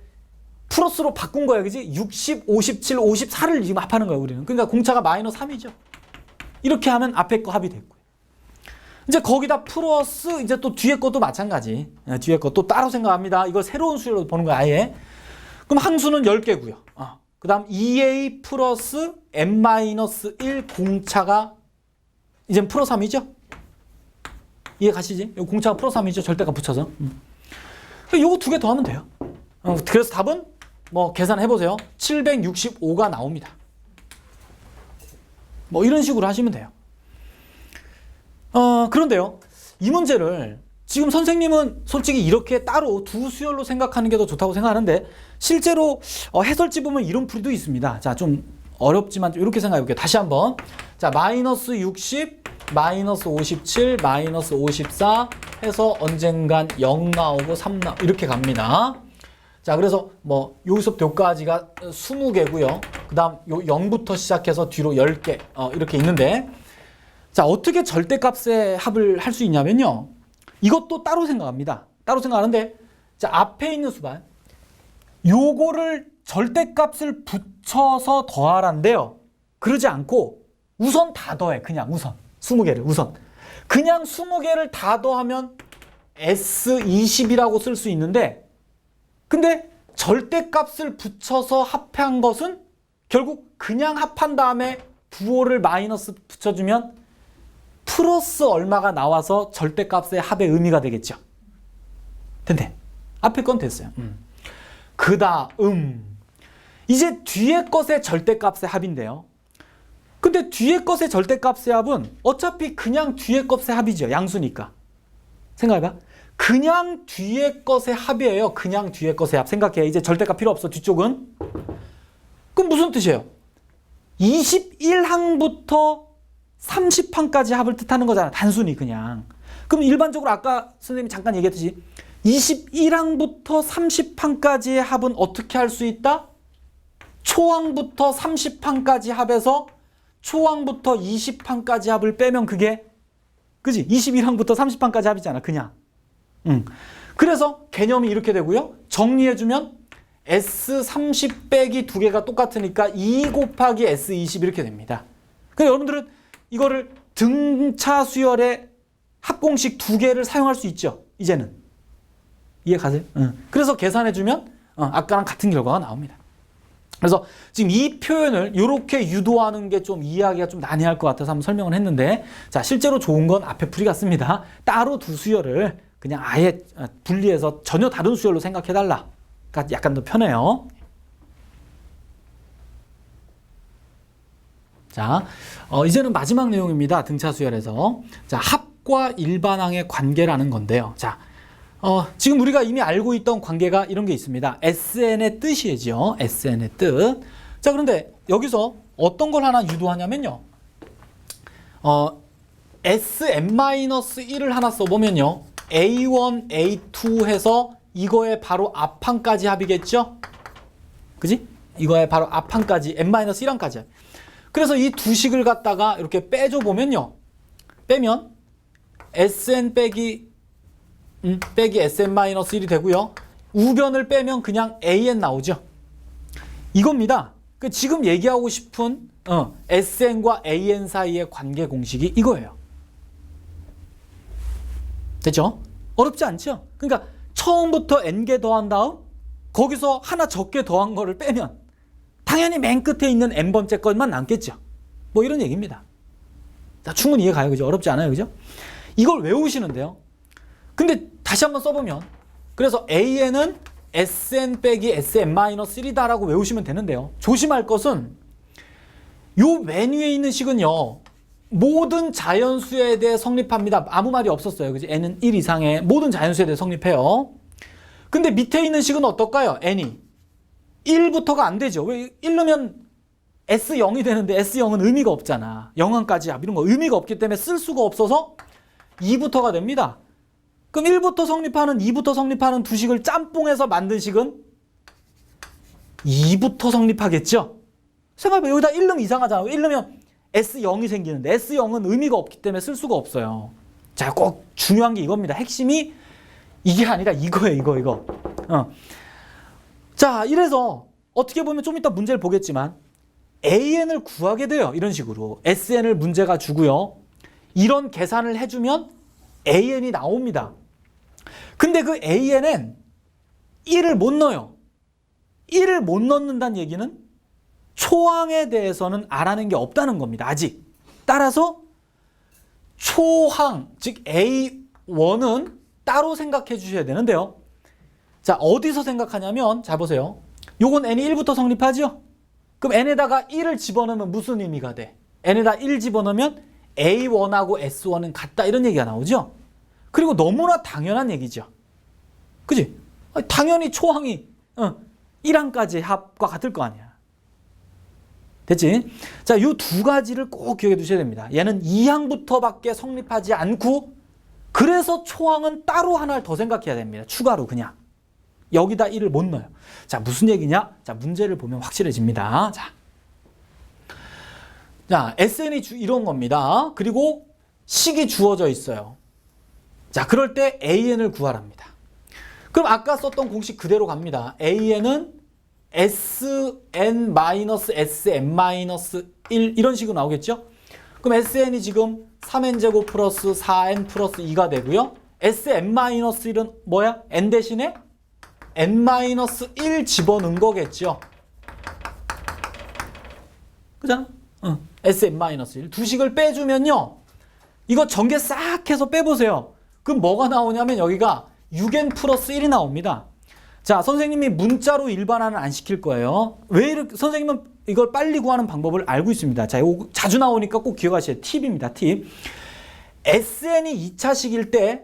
플러스로 바꾼 거야. 그지? 60, 57, 54를 지금 합하는 거야, 우리는. 그러니까 공차가 마이너스 3이죠. 이렇게 하면 앞에 거 합이 됐고요. 이제 거기다 플러스 이제 또 뒤에 것도 마찬가지. 뒤에 것도 따로 생각합니다. 이거 새로운 수열로 보는 거야, 아예. 그럼 항수는 10개고요. 그 다음 2a 플러스 n-1 공차가 이젠 플러스 3이죠? 이해 가시지? 공차가 플러스 3이죠? 절대값 붙여서. 요거 2개 더하면 돼요. 그래서 답은 뭐 계산해보세요. 765가 나옵니다. 뭐 이런 식으로 하시면 돼요. 그런데요. 이 문제를 지금 선생님은 솔직히 이렇게 따로 두 수열로 생각하는 게 더 좋다고 생각하는데 실제로 해설지 보면 이런 풀이도 있습니다. 자, 좀 어렵지만 이렇게 생각해 볼게요. 다시 한번. 자, 마이너스 60, 마이너스 57, 마이너스 54 해서 언젠간 0 나오고 3 나오고 이렇게 갑니다. 자, 그래서 뭐 여기서부터 여기까지가 20개고요. 그 다음 요 0부터 시작해서 뒤로 10개 이렇게 있는데 자, 어떻게 절대값의 합을 할 수 있냐면요. 이것도 따로 생각합니다. 따로 생각하는데 자, 앞에 있는 수반 요거를 절대값을 붙여서 더하란데요. 그러지 않고 우선 다 더해. 그냥 우선 20개를 우선 그냥 20개를 다 더하면 S20이라고 쓸 수 있는데 근데 절대값을 붙여서 합한 것은 결국 그냥 합한 다음에 부호를 마이너스 붙여주면 플러스 얼마가 나와서 절대값의 합의 의미가 되겠죠. 됐네. 앞에 건 됐어요. 그 다음 이제 뒤에 것의 절대값의 합인데요. 근데 뒤에 것의 절대값의 합은 어차피 그냥 뒤에 것의 합이죠. 양수니까. 생각해봐. 그냥 뒤에 것의 합이에요. 그냥 뒤에 것의 합. 생각해. 이제 절대값 필요 없어. 뒤쪽은. 그럼 무슨 뜻이에요? 21항부터 30항까지 합을 뜻하는 거잖아. 단순히 그냥. 그럼 일반적으로 아까 선생님이 잠깐 얘기했듯이 21항부터 30항까지의 합은 어떻게 할 수 있다? 초항부터 30항까지 합해서 초항부터 20항까지 합을 빼면 그게 그지? 21항부터 30항까지 합이잖아. 그냥. 그래서 개념이 이렇게 되고요. 정리해주면 S30 빼기 2개가 똑같으니까 2 곱하기 S20 이렇게 됩니다. 그러니까 여러분들은 이거를 등차 수열의 합공식 2개를 사용할 수 있죠. 이제는. 이해 가세요? 그래서 계산해주면 아까랑 같은 결과가 나옵니다. 그래서 지금 이 표현을 이렇게 유도하는 게 좀 이해하기가 좀 난해할 것 같아서 한번 설명을 했는데 자, 실제로 좋은 건 앞에 풀이 같습니다. 따로 두 수열을 그냥 아예 분리해서 전혀 다른 수열로 생각해달라. 그러니까 약간 더 편해요. 자, 이제는 마지막 내용입니다. 등차 수열에서. 자, 합과 일반항의 관계라는 건데요. 자, 지금 우리가 이미 알고 있던 관계가 이런 게 있습니다. SN의 뜻이죠. SN의 뜻. 자, 그런데 여기서 어떤 걸 하나 유도하냐면요. Sn-1을 하나 써보면요. A1, A2 해서 이거의 바로 앞항까지 합이겠죠? 그지? 이거의 바로 앞항까지, N-1항까지. 그래서 이 두 식을 갖다가 이렇게 빼줘 보면요. 빼면 Sn 빼기 Sn-1이 되고요. 우변을 빼면 그냥 AN 나오죠. 이겁니다. 지금 얘기하고 싶은 SN과 AN 사이의 관계 공식이 이거예요. 됐죠? 어렵지 않죠? 그러니까 처음부터 n개 더한 다음 거기서 하나 적게 더한 거를 빼면 당연히 맨 끝에 있는 n번째 것만 남겠죠. 뭐 이런 얘기입니다. 자, 충분히 이해가요. 그죠? 어렵지 않아요. 그죠? 이걸 외우시는데요. 근데 다시 한번 써보면 그래서 AN은 SN 빼기 SN-1이다라고 외우시면 되는데요. 조심할 것은 요 맨 위에 있는 식은요. 모든 자연수에 대해 성립합니다. 아무 말이 없었어요. 그지? n은 1 이상의 모든 자연수에 대해 성립해요. 근데 밑에 있는 식은 어떨까요? n이 1부터가 안 되죠. 왜 1 넣으면 S0이 되는데 S0은 의미가 없잖아. 0항까지 합 이런 거 의미가 없기 때문에 쓸 수가 없어서 2부터가 됩니다. 그럼 1부터 성립하는 2부터 성립하는 두 식을 짬뽕해서 만든 식은 2부터 성립하겠죠? 생각해봐요. 여기다 1 넣으면 이상하잖아. 1 넣으면 S0이 생기는데 S0은 의미가 없기 때문에 쓸 수가 없어요. 자, 꼭 중요한 게 이겁니다. 핵심이 이게 아니라 이거예요. 이거. 자, 이래서 어떻게 보면 좀 이따 문제를 보겠지만 AN을 구하게 돼요. 이런 식으로. SN을 문제가 주고요. 이런 계산을 해주면 AN이 나옵니다. 근데 그 AN은 1을 못 넣어요. 1을 못 넣는다는 얘기는 초항에 대해서는 알아낸 게 없다는 겁니다. 아직. 따라서 초항, 즉 A1은 따로 생각해 주셔야 되는데요. 자, 어디서 생각하냐면 자 보세요. 요건 n이 1부터 성립하죠? 그럼 n에다가 1을 집어넣으면 무슨 의미가 돼? n에다 1 집어넣으면 A1하고 S1은 같다 이런 얘기가 나오죠? 그리고 너무나 당연한 얘기죠. 그지? 당연히 초항이 1항까지 합과 같을 거 아니야. 됐지? 자, 이 두 가지를 꼭 기억해 두셔야 됩니다. 얘는 2항부터밖에 성립하지 않고 그래서 초항은 따로 하나를 더 생각해야 됩니다. 추가로 그냥. 여기다 1을 못 넣어요. 자, 무슨 얘기냐? 자, 문제를 보면 확실해집니다. 자, SN이 이런 겁니다. 그리고 식이 주어져 있어요. 자, 그럴 때 AN을 구하랍니다. 그럼 아까 썼던 공식 그대로 갑니다. AN은 SN-SM-1 이런 식으로 나오겠죠? 그럼 SN이 지금 3n제곱 플러스 4n 플러스 2가 되고요. SM-1은 뭐야? n 대신에 n-1 집어넣은 거겠죠? 그잖아? SM-1 두 식을 빼주면요. 이거 전개 싹 해서 빼보세요. 그럼 뭐가 나오냐면 여기가 6n 플러스 1이 나옵니다. 자, 선생님이 문자로 일반화는 안 시킬 거예요. 왜 이렇게, 선생님은 이걸 빨리 구하는 방법을 알고 있습니다. 자, 이거 자주 나오니까 꼭 기억하셔야 돼요. 팁입니다, 팁. SN이 2차식일 때,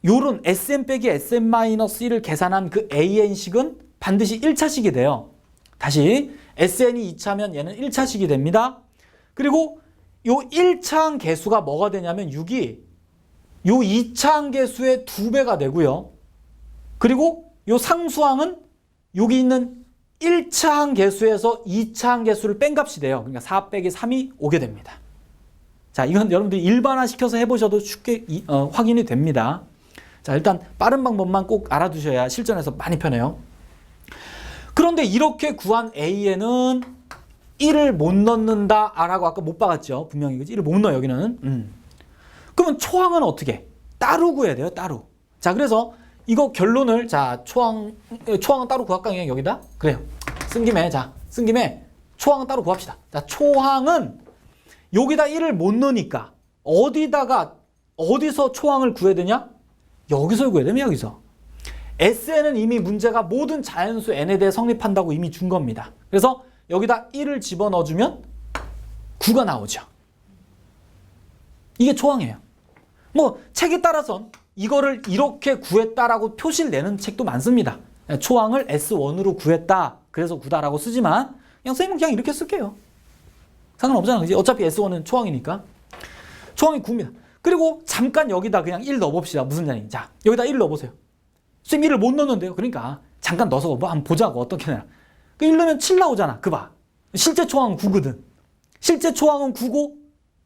요런 SN 빼기 SM-1을 계산한 그 AN식은 반드시 1차식이 돼요. 다시, SN이 2차면 얘는 1차식이 됩니다. 그리고 요 1차항 개수가 뭐가 되냐면 6이 요 2차항 개수의 2배가 되고요. 그리고 요 상수항은 여기 있는 1차항 개수에서 2차항 개수를 뺀 값이 돼요. 그러니까 4 빼기 3이 오게 됩니다. 자, 이건 여러분들이 일반화 시켜서 해보셔도 쉽게 확인이 됩니다. 자, 일단 빠른 방법만 꼭 알아두셔야 실전에서 많이 편해요. 그런데 이렇게 구한 AN은 1을 못 넣는다 라고 아까 못 박았죠. 분명히. 그치? 1을 못 넣어요, 여기는. 그러면 초항은 어떻게? 따로 구해야 돼요, 따로. 자, 그래서 이거 결론을, 자, 초항은 따로 구할까? 그냥 여기다? 그래요. 쓴 김에 초항은 따로 구합시다. 자, 초항은 여기다 1을 못 넣으니까 어디서 초항을 구해야 되냐? 여기서 구해야 되면 여기서. SN은 이미 문제가 모든 자연수 n에 대해 성립한다고 이미 준 겁니다. 그래서 여기다 1을 집어넣어주면 9가 나오죠. 이게 초항이에요. 뭐 책에 따라선 이거를 이렇게 구했다라고 표시를 내는 책도 많습니다. 초항을 S1으로 구했다. 그래서 9다라고 쓰지만 그냥 선생님은 그냥 이렇게 쓸게요. 상관없잖아. 그지? 어차피 S1은 초항이니까. 초항이 9입니다. 그리고 잠깐 여기다 그냥 1 넣어봅시다. 무슨 말인지. 자, 여기다 1 넣어보세요. 선생님 1을 못 넣는데요. 그러니까 잠깐 넣어서 뭐 한번 보자고. 어떻게 되나. 1 넣으면 7 나오잖아. 그 봐. 실제 초항은 9거든. 실제 초항은 9고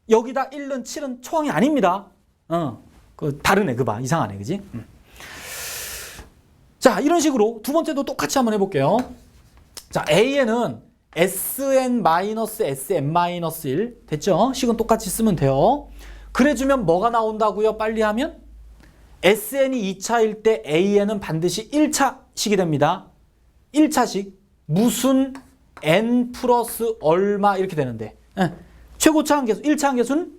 여기다 1 넣은 7은 초항이 아닙니다. 그 다르네. 그 봐. 이상하네. 그지? 자, 이런 식으로 두 번째도 똑같이 한번 해볼게요. 자, A에는 Sn-SM-1 됐죠? 식은 똑같이 쓰면 돼요. 그래주면 뭐가 나온다고요? 빨리 하면 SN이 2차일 때 AN은 반드시 1차식이 됩니다. 1차식 무슨 N 플러스 얼마 이렇게 되는데 최고차 항계수 1차 항계수는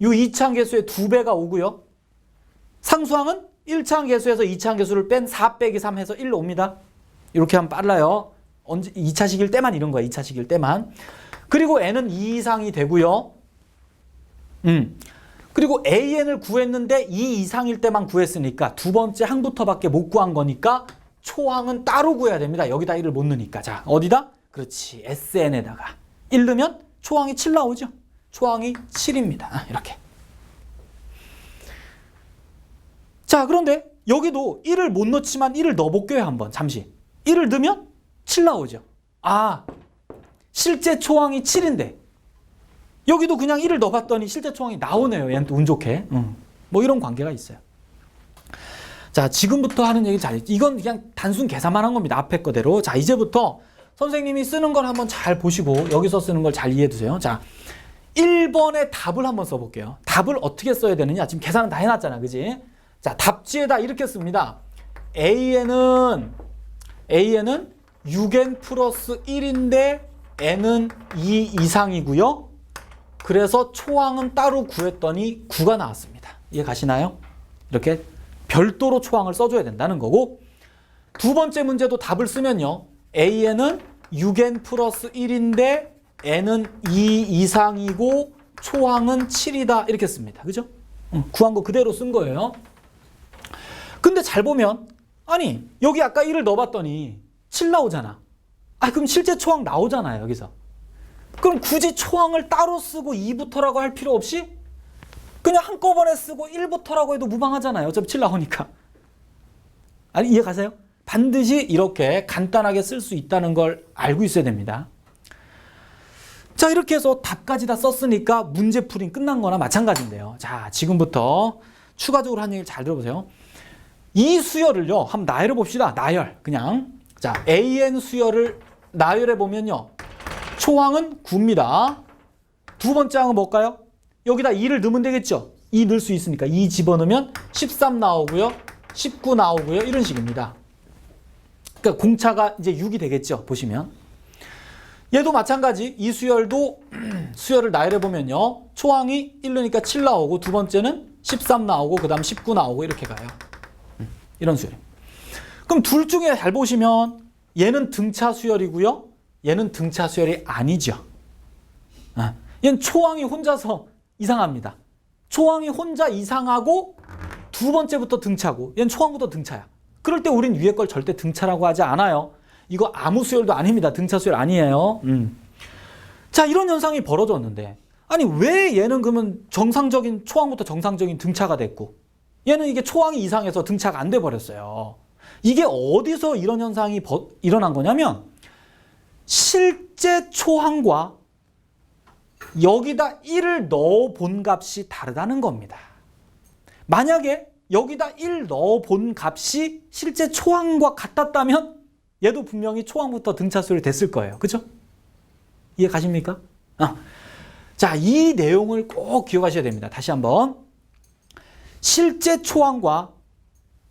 이 2차 항계수의 2배가 오고요. 상수항은 1차 항계수에서 2차 항계수를 뺀 4 빼기 3 해서 1로 옵니다. 이렇게 하면 빨라요. 언제 2차식일 때만 이런 거야. 2차식일 때만. 그리고 N은 2 이상이 되고요. 그리고 AN을 구했는데 2 이상일 때만 구했으니까 두 번째 항부터밖에 못 구한 거니까 초항은 따로 구해야 됩니다. 여기다 1을 못 넣으니까. 자, 어디다? 그렇지. SN에다가 1 넣으면 초항이 7 나오죠. 초항이 7입니다. 이렇게. 자, 그런데 여기도 1을 못 넣지만 1을 넣어볼게요. 한번 잠시. 1을 넣으면 7 나오죠. 아, 실제 초항이 7인데 여기도 그냥 1을 넣어봤더니 실제 초항이 나오네요. 얘는 또 운 좋게. 뭐 이런 관계가 있어요. 자, 지금부터 하는 얘기 잘, 이건 그냥 단순 계산만 한 겁니다. 앞에 거대로. 자, 이제부터 선생님이 쓰는 걸 한번 잘 보시고 여기서 쓰는 걸 잘 이해해 두세요. 자, 1번의 답을 한번 써볼게요. 답을 어떻게 써야 되느냐. 지금 계산은 다 해놨잖아. 그지? 자, 답지에다 이렇게 씁니다. AN은 6n 플러스 1인데 n은 2 이상이고요. 그래서 초항은 따로 구했더니 9가 나왔습니다. 이해 가시나요? 이렇게 별도로 초항을 써줘야 된다는 거고, 두 번째 문제도 답을 쓰면요. AN은 6n 플러스 1인데 n은 2 이상이고 초항은 7이다. 이렇게 씁니다. 그죠? 구한 거 그대로 쓴 거예요. 근데 잘 보면 아니 여기 아까 1을 넣어봤더니 7 나오잖아. 아, 그럼 실제 초항 나오잖아요. 여기서. 그럼 굳이 초항을 따로 쓰고 2부터라고 할 필요 없이 그냥 한꺼번에 쓰고 1부터라고 해도 무방하잖아요. 어차피 7 나오니까. 아니, 이해 가세요? 반드시 이렇게 간단하게 쓸 수 있다는 걸 알고 있어야 됩니다. 자, 이렇게 해서 답까지 다 썼으니까 문제풀이는 끝난 거나 마찬가지인데요. 자, 지금부터 추가적으로 한 얘기를 잘 들어보세요. 이 수열을요, 한번 나열해 봅시다. 나열. 그냥. 자, AN 수열을 나열해 보면요. 초항은 9입니다. 두 번째 항은 뭘까요? 여기다 2를 넣으면 되겠죠? 2 넣을 수 있으니까 2 집어넣으면 13 나오고요. 19 나오고요. 이런 식입니다. 그러니까 공차가 이제 6이 되겠죠? 보시면. 얘도 마찬가지. 이 수열도 수열을 나열해 보면요. 초항이 1 넣으니까 7 나오고 두 번째는 13 나오고 그 다음 19 나오고 이렇게 가요. 이런 수열. 그럼 둘 중에 잘 보시면 얘는 등차 수열이고요. 얘는 등차 수열이 아니죠. 얘는 초항이 혼자서 이상합니다. 초항이 혼자 이상하고 두 번째부터 등차고 얘는 초항부터 등차야. 그럴 때 우린 위에 걸 절대 등차라고 하지 않아요. 이거 아무 수열도 아닙니다. 등차 수열 아니에요. 자, 이런 현상이 벌어졌는데 아니 왜 얘는 그러면 정상적인 초항부터 정상적인 등차가 됐고 얘는 이게 초항이 이상해서 등차가 안 돼 버렸어요. 이게 어디서 이런 현상이 일어난 거냐면 실제 초항과 여기다 1을 넣어 본 값이 다르다는 겁니다. 만약에 여기다 1 넣어 본 값이 실제 초항과 같았다면 얘도 분명히 초항부터 등차 수열이 됐을 거예요. 그죠? 이해 가십니까? 자, 이 내용을 꼭 기억하셔야 됩니다. 다시 한번. 실제 초항과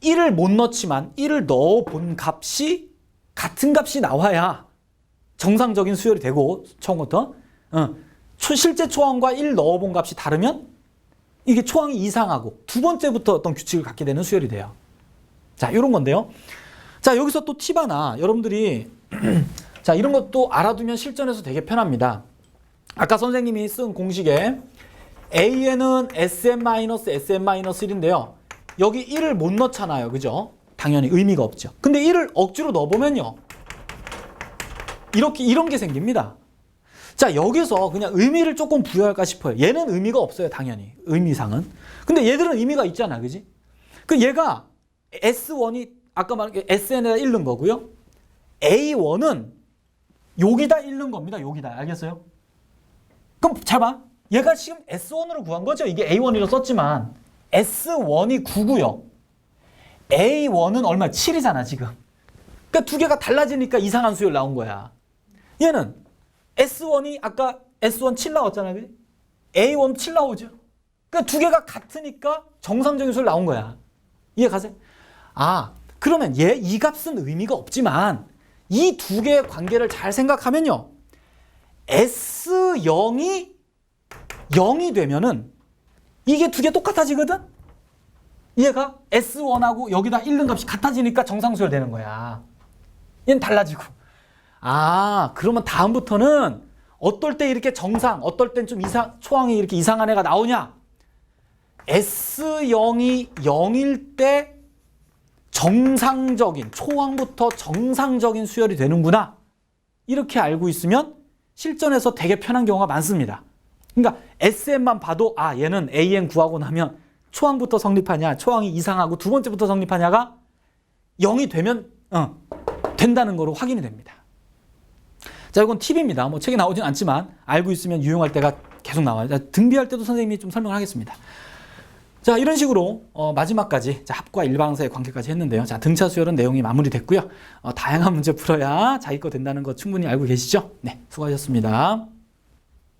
1을 못 넣지만 1을 넣어 본 값이 같은 값이 나와야 정상적인 수열이 되고 처음부터 실제 초항과 1 넣어 본 값이 다르면 이게 초항이 이상하고 두 번째부터 어떤 규칙을 갖게 되는 수열이 돼요. 자, 이런 건데요. 자, 여기서 또 팁 하나 여러분들이 자, 이런 것도 알아두면 실전에서 되게 편합니다. 아까 선생님이 쓴 공식에 AN은 SM-SM-1인데요. 여기 1을 못 넣잖아요. 그죠? 당연히 의미가 없죠. 근데 1을 억지로 넣어보면요. 이런 게 생깁니다. 자, 여기서 그냥 의미를 조금 부여할까 싶어요. 얘는 의미가 없어요. 당연히. 의미상은. 근데 얘들은 의미가 있잖아. 그지? 그 얘가 S1이 아까 말한 게 SN에다 1 넣은 거고요. A1은 여기다 1 넣은 겁니다. 여기다. 알겠어요? 그럼 잘 봐. 얘가 지금 S1으로 구한 거죠. 이게 A1이라고 썼지만 S1이 9고요. A1은 얼마? 7이잖아 지금. 그러니까 두 개가 달라지니까 이상한 수열 나온 거야. 얘는 S1이 아까 S1 7 나왔잖아. 그지? A1 7 나오죠. 그러니까 두 개가 같으니까 정상적인 수열 나온 거야. 이해 가세요? 아, 그러면 얘 이 값은 의미가 없지만 이 두 개의 관계를 잘 생각하면요. S0이 0이 되면은 이게 두 개 똑같아지거든? 얘가 S1하고 여기다 1 넣은 값이 같아지니까 정상수열 되는 거야. 얘는 달라지고. 아, 그러면 다음부터는 어떨 때 이렇게 정상, 어떨 땐 좀 초항이 이렇게 이상한 애가 나오냐? S0이 0일 때 정상적인, 초항부터 정상적인 수열이 되는구나. 이렇게 알고 있으면 실전에서 되게 편한 경우가 많습니다. 그러니까 SM만 봐도 아, 얘는 AN 구하고 나면 초항부터 성립하냐, 초항이 이상하고 두 번째부터 성립하냐가 0이 되면 된다는 거로 확인이 됩니다. 자, 이건 팁입니다. 뭐 책에 나오진 않지만 알고 있으면 유용할 때가 계속 나와요. 자, 등비할 때도 선생님이 좀 설명을 하겠습니다. 자, 이런 식으로 마지막까지 합과 일방사의 관계까지 했는데요. 자, 등차 수열은 내용이 마무리됐고요. 다양한 문제 풀어야 자기 거 된다는 거 충분히 알고 계시죠? 네, 수고하셨습니다.